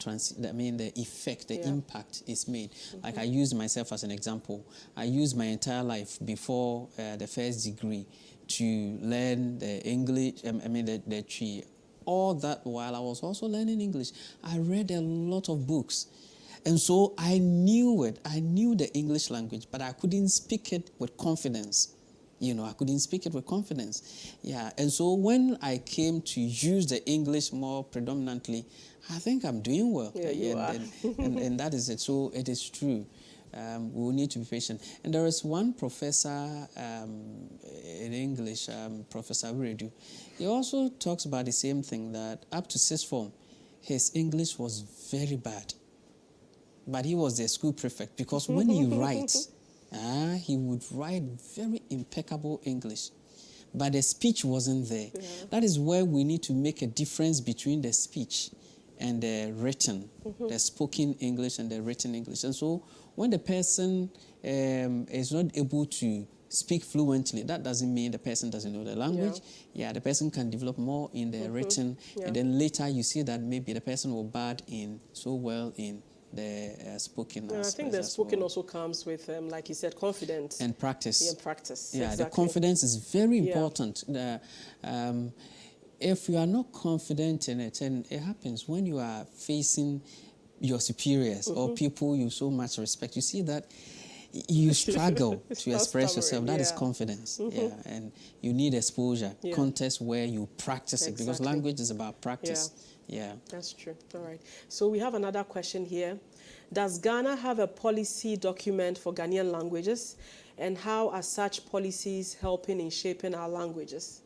S3: effect, the impact is made. Like I use myself as an example. I used my entire life before the first degree to learn the English, the Twi. All that while I was also learning English, I read a lot of books. And so I knew it. I knew the English language, but I couldn't speak it with confidence. I couldn't speak it with confidence. And so when I came to use the English more predominantly, I think I'm doing well. And that is it. So it is true. We will need to be patient. And there is one professor in English, Professor Wiredu. He also talks about the same thing, that up to sixth form, his English was very bad. But he was the school prefect, because when he writes, he would write very impeccable English, but the speech wasn't there. That is where we need to make a difference between the speech and the written, the spoken English and the written English. And so when the person is not able to speak fluently, that doesn't mean the person doesn't know the language. The person can develop more in the written, and then later you see that maybe the person will bad in so well in the spoken.
S2: I think the spoken also comes with, like you said, confidence.
S3: And practice.
S2: Practice.
S3: The confidence is very important. if you are not confident in it, and it happens when you are facing your superiors or people you so much respect, you see that you struggle to express yourself. That is confidence. Yeah, and you need exposure, context where you practice it, because language is about practice. Yeah,
S2: that's true. All right. So we have another question here. Does Ghana have a policy document for Ghanaian languages, and how are such policies helping in shaping our languages?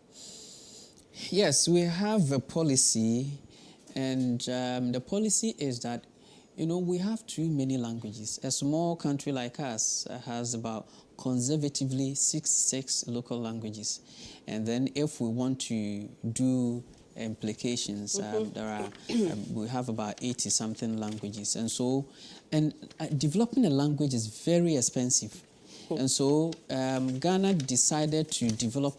S3: Yes, we have a policy, and the policy is that, we have too many languages. A small country like us has about conservatively 66 local languages. And then if we want to do implications, we have about 80-something languages. And so, developing a language is very expensive. And so Ghana decided to develop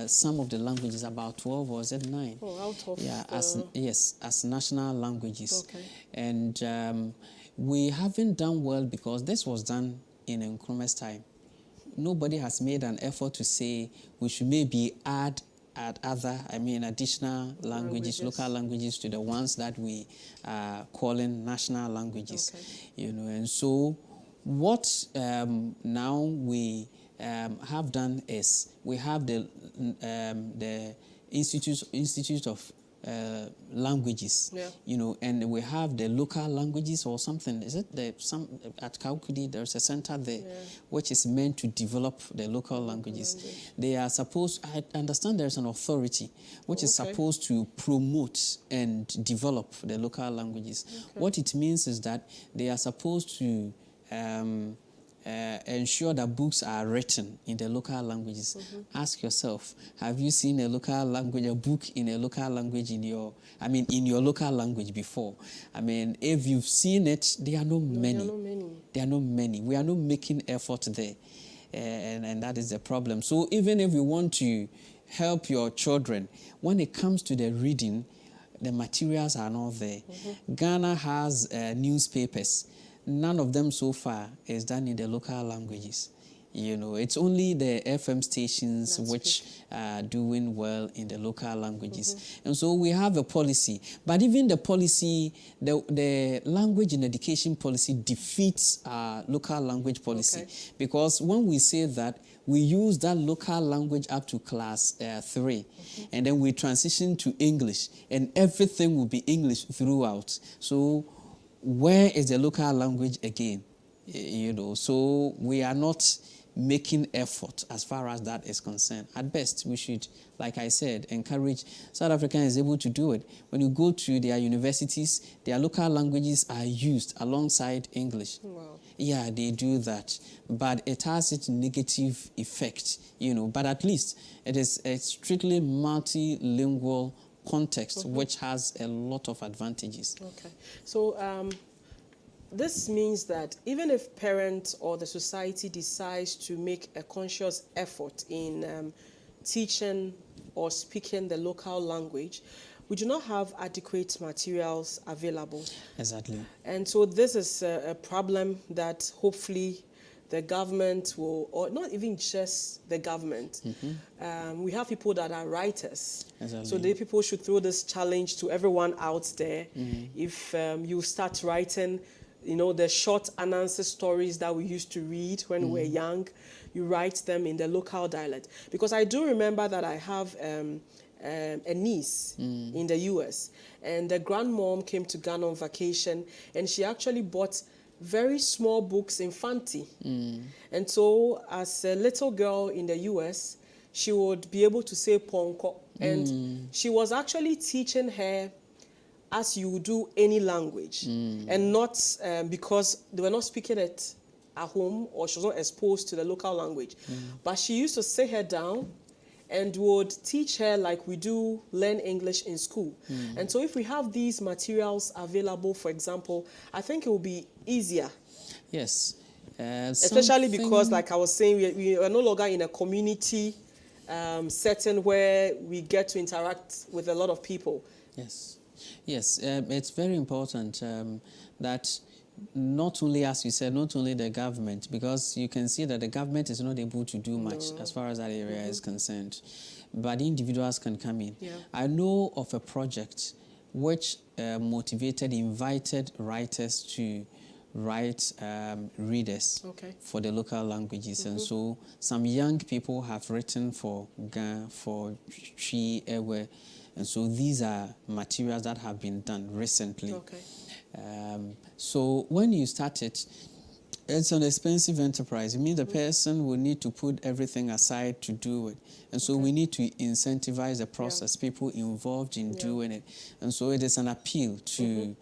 S3: some of the languages, about 12 or is it 9?
S2: Oh, out of
S3: as national languages.
S2: Okay.
S3: And we haven't done well because this was done in Nkrumah's time. Nobody has made an effort to say we should maybe add additional languages, local languages, to the ones that we are calling national languages. Okay. And so what now we have done is we have the Institute of Languages, and we have the local languages or something. Is it at Kaukudi? There's a center there which is meant to develop the local languages. They are supposed. I understand there's an authority which is supposed to promote and develop the local languages. Okay. What it means is that they are supposed to ensure that books are written in the local languages. Ask yourself, have you seen a local language, a book in a local language in your local language before? If you've seen it, there are not many. There are not many. We are not making effort there. And that is the problem. So even if you want to help your children, when it comes to the reading, the materials are not there. Ghana has newspapers. None of them so far is done in the local languages. It's only the FM stations which are doing well in the local languages. And so we have a policy. But even the policy, the language and education policy defeats our local language policy. Okay. Because when we say that, we use that local language up to class 3. And then we transition to English. And everything will be English throughout. So where is the local language again? So we are not making effort as far as that is concerned. At best, we should, like I said, encourage. South Africa is able to do it. When you go to their universities, their local languages are used alongside English. Wow. Yeah, they do that. But it has its negative effect, but at least it is a strictly multilingual context, which has a lot of advantages. Okay.
S2: So this means that even if parents or the society decides to make a conscious effort in teaching or speaking the local language, we do not have adequate materials available. Exactly. And so this is a problem that hopefully the government will, or not even just the government. We have people that are writers. Exactly. So the people should throw this challenge to everyone out there. If you start writing, the short announcer stories that we used to read when we were young, you write them in the local dialect. Because I do remember that I have a niece in the US, and the grandmom came to Ghana on vacation, and she actually bought very small books in Fanti. And so as a little girl in the US, she would be able to say Ponko. And she was actually teaching her as you would do any language. And not because they were not speaking it at home or she was not exposed to the local language. But she used to sit her down and would teach her like we do learn English in school. And so if we have these materials available, for example, I think it will be easier.
S3: Yes.
S2: Especially because, like I was saying, we are no longer in a community setting where we get to interact with a lot of people.
S3: Yes. Yes, it's very important that not only, as you said, not only the government, because you can see that the government is not able to do much as far as that area is concerned, but individuals can come in.
S2: Yeah.
S3: I know of a project which invited writers to write readers for the local languages. And so some young people have written for Ga, for Twi, Ewe, and so these are materials that have been done recently. So when you start it, it's an expensive enterprise. It means the person will need to put everything aside to do it. And so we need to incentivize the process, people involved in doing it. And so it is an appeal to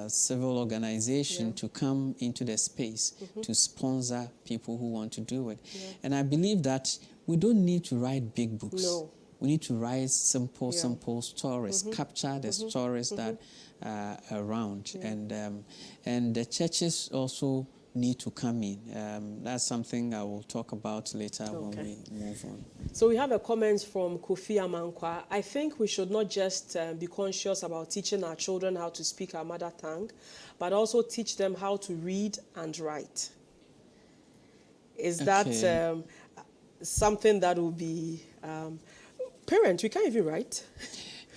S3: civil organization to come into the space to sponsor people who want to do it. And I believe that we don't need to write big books.
S2: No.
S3: We need to write simple stories, capture the stories that are around. And the churches also need to come in. That's something I will talk about later when we move on.
S2: So we have a comment from Kofi Amankwa. I think we should not just be conscious about teaching our children how to speak our mother tongue, but also teach them how to read and write. Is that something that will be... parents, we can't even write.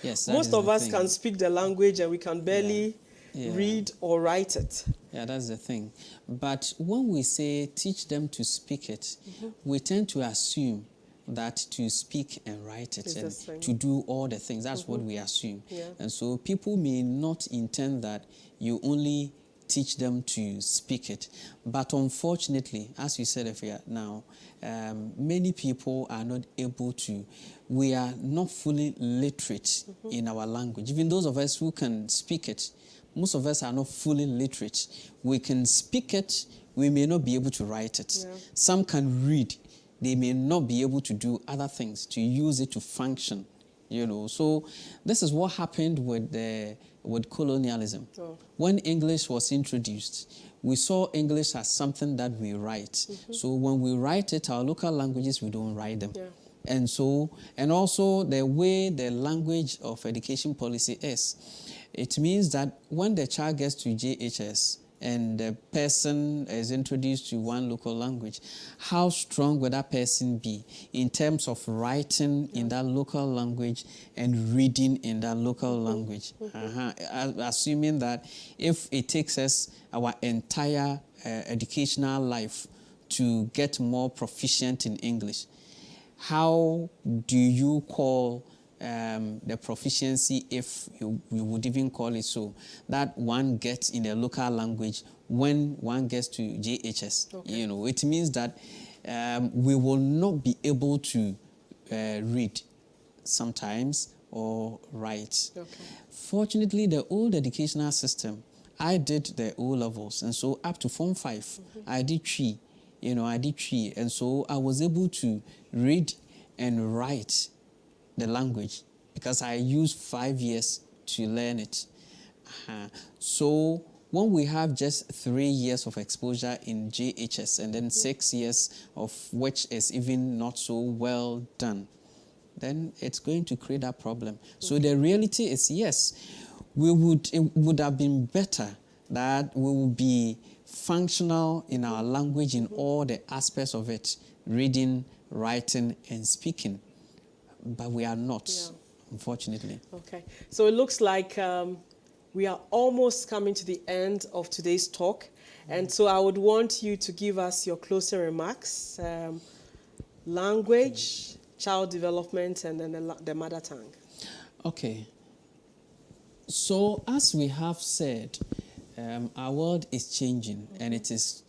S3: Yes,
S2: most of us can speak the language and we can barely read or write it.
S3: Yeah, that's the thing. But when we say teach them to speak it, we tend to assume that to speak and write it and to do all the things. That's what we assume. And so people may not intend that you only teach them to speak it. But unfortunately, as you said now, many people are not able to. We are not fully literate in our language. Even those of us who can speak it, most of us are not fully literate. We can speak it, we may not be able to write it. Some can read, they may not be able to do other things, to use it to function, you know. So this is what happened with colonialism. When English was introduced, we saw English as something that we write. So when we write it, our local languages, we don't write them. And so, and also the way the language of education policy is, it means that when the child gets to JHS and the person is introduced to one local language, how strong will that person be in terms of writing in that local language and reading in that local language? Assuming that if it takes us our entire educational life to get more proficient in English, how do you call the proficiency, if you would even call it so, that one gets in a local language when one gets to JHS? You know, it means that we will not be able to read sometimes or write. Fortunately, the old educational system, I did the O levels, and so up to Form 5, I did Twi. You know, I did Twi, and so I was able to read and write the language because I used 5 years to learn it. So when we have just 3 years of exposure in JHS and then 6 years of which is even not so well done, then it's going to create that problem. So the reality is, yes, it would have been better that we would be functional in our language in all the aspects of it, reading, writing, and speaking. But we are not, unfortunately.
S2: So it looks like we are almost coming to the end of today's talk. And so I would want you to give us your closing remarks. Language, child development, and then the mother tongue.
S3: Okay. So as we have said, our world is changing, and it is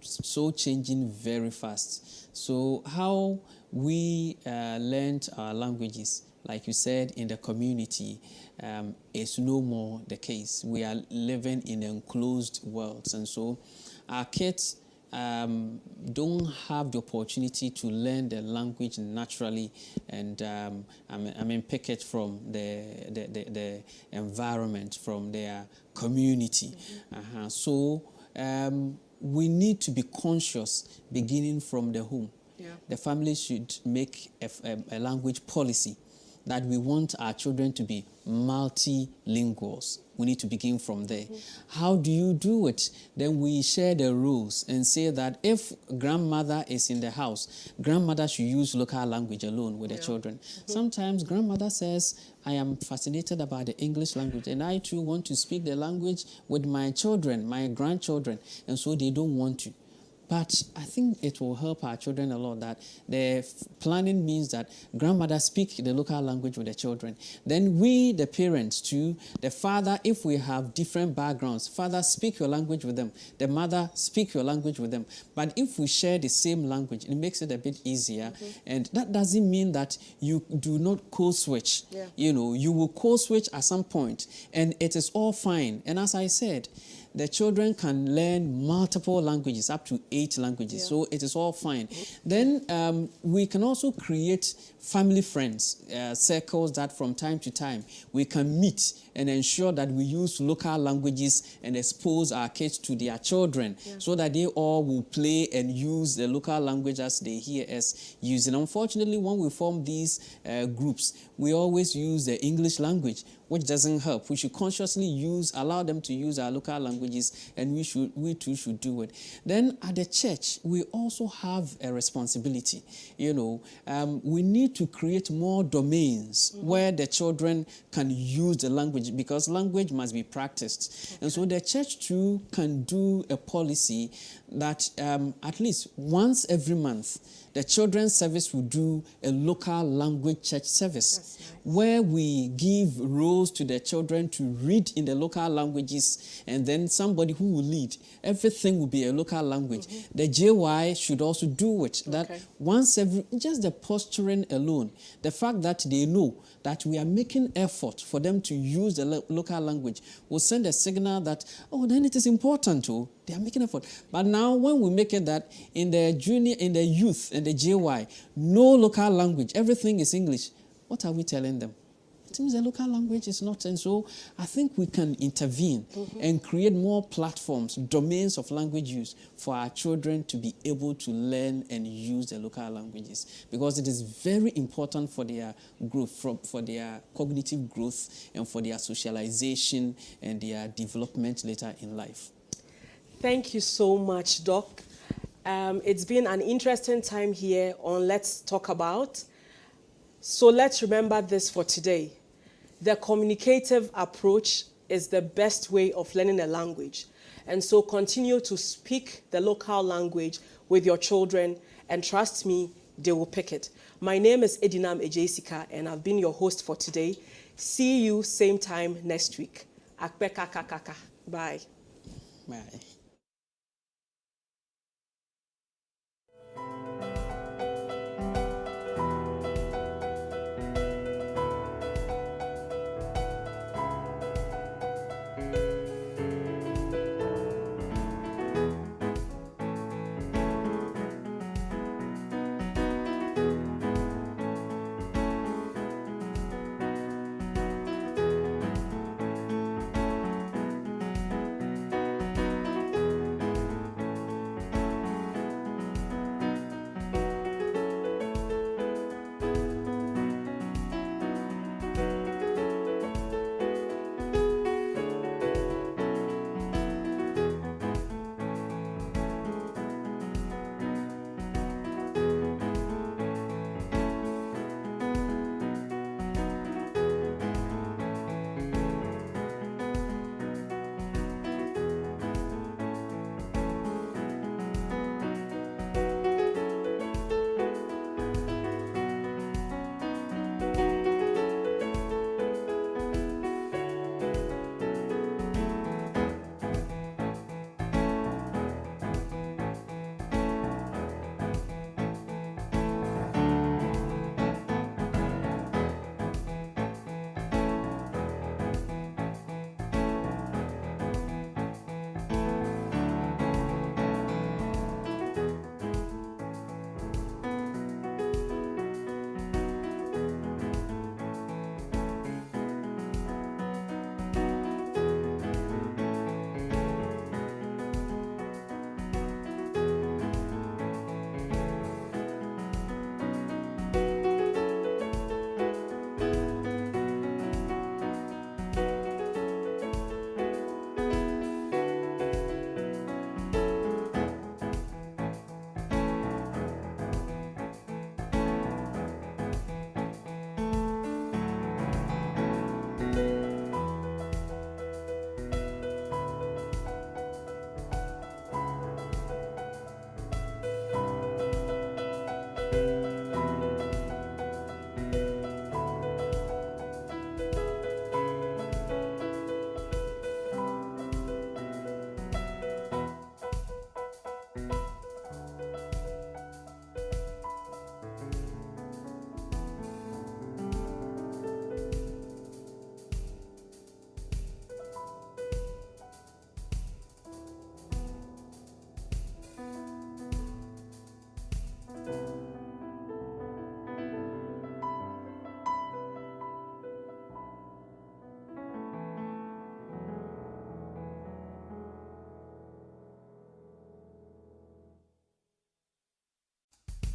S3: so changing very fast. So how we learned our languages, like you said, in the community, is no more the case. We are living in enclosed worlds, and so our kids don't have the opportunity to learn the language naturally, and pick it from the environment, from their community. So we need to be conscious beginning from the home. The family should make a language policy that we want our children to be multilinguals. We need to begin from there. How do you do it? Then we share the rules and say that if grandmother is in the house, grandmother should use local language alone with the children. Sometimes grandmother says, I am fascinated about the English language, and I too want to speak the language with my children, my grandchildren, and so they don't want to. But I think it will help our children a lot that the planning means that grandmother speak the local language with the children. Then we, the parents too, the father, if we have different backgrounds, father, speak your language with them. The mother, speak your language with them. But if we share the same language, it makes it a bit easier. And that doesn't mean that you do not code switch. You know, you will code switch at some point, and it is all fine. And as I said, the children can learn multiple languages, up to 8 languages, so it is all fine. Then we can also create family friends, circles that from time to time we can meet and ensure that we use local languages and expose our kids to their children so that they all will play and use the local language as they hear us using. Unfortunately, when we form these groups, we always use the English language, which doesn't help. We should consciously allow them to use our local languages, and we too should do it. Then at the church, we also have a responsibility. You know, we need to create more domains where the children can use the language, because language must be practiced. And so the church too can do a policy that at least once every month, the children's service will do a local language church service where we give roles to the children to read in the local languages, and then somebody who will lead. Everything will be a local language. The JY should also do it. That once every, just the posturing alone, the fact that they know that we are making effort for them to use the local language will send a signal that, oh, then it is important too. They are making effort. But now when we make it that in the junior, in the youth, and the JY, no local language, everything is English, what are we telling them? It means the local language is not. And so I think we can intervene and create more platforms, domains of language use for our children to be able to learn and use the local languages, because it is very important for their growth, for their cognitive growth, and for their socialization and their development later in life.
S2: Thank you so much, Doc. It's been an interesting time here on Let's Talk About. So let's remember this for today. The communicative approach is the best way of learning a language. And so continue to speak the local language with your children, and trust me, they will pick it. My name is Edinam Ejesika, and I've been your host for today. See you same time next week. Akpeka kakaka. Bye.
S3: Bye.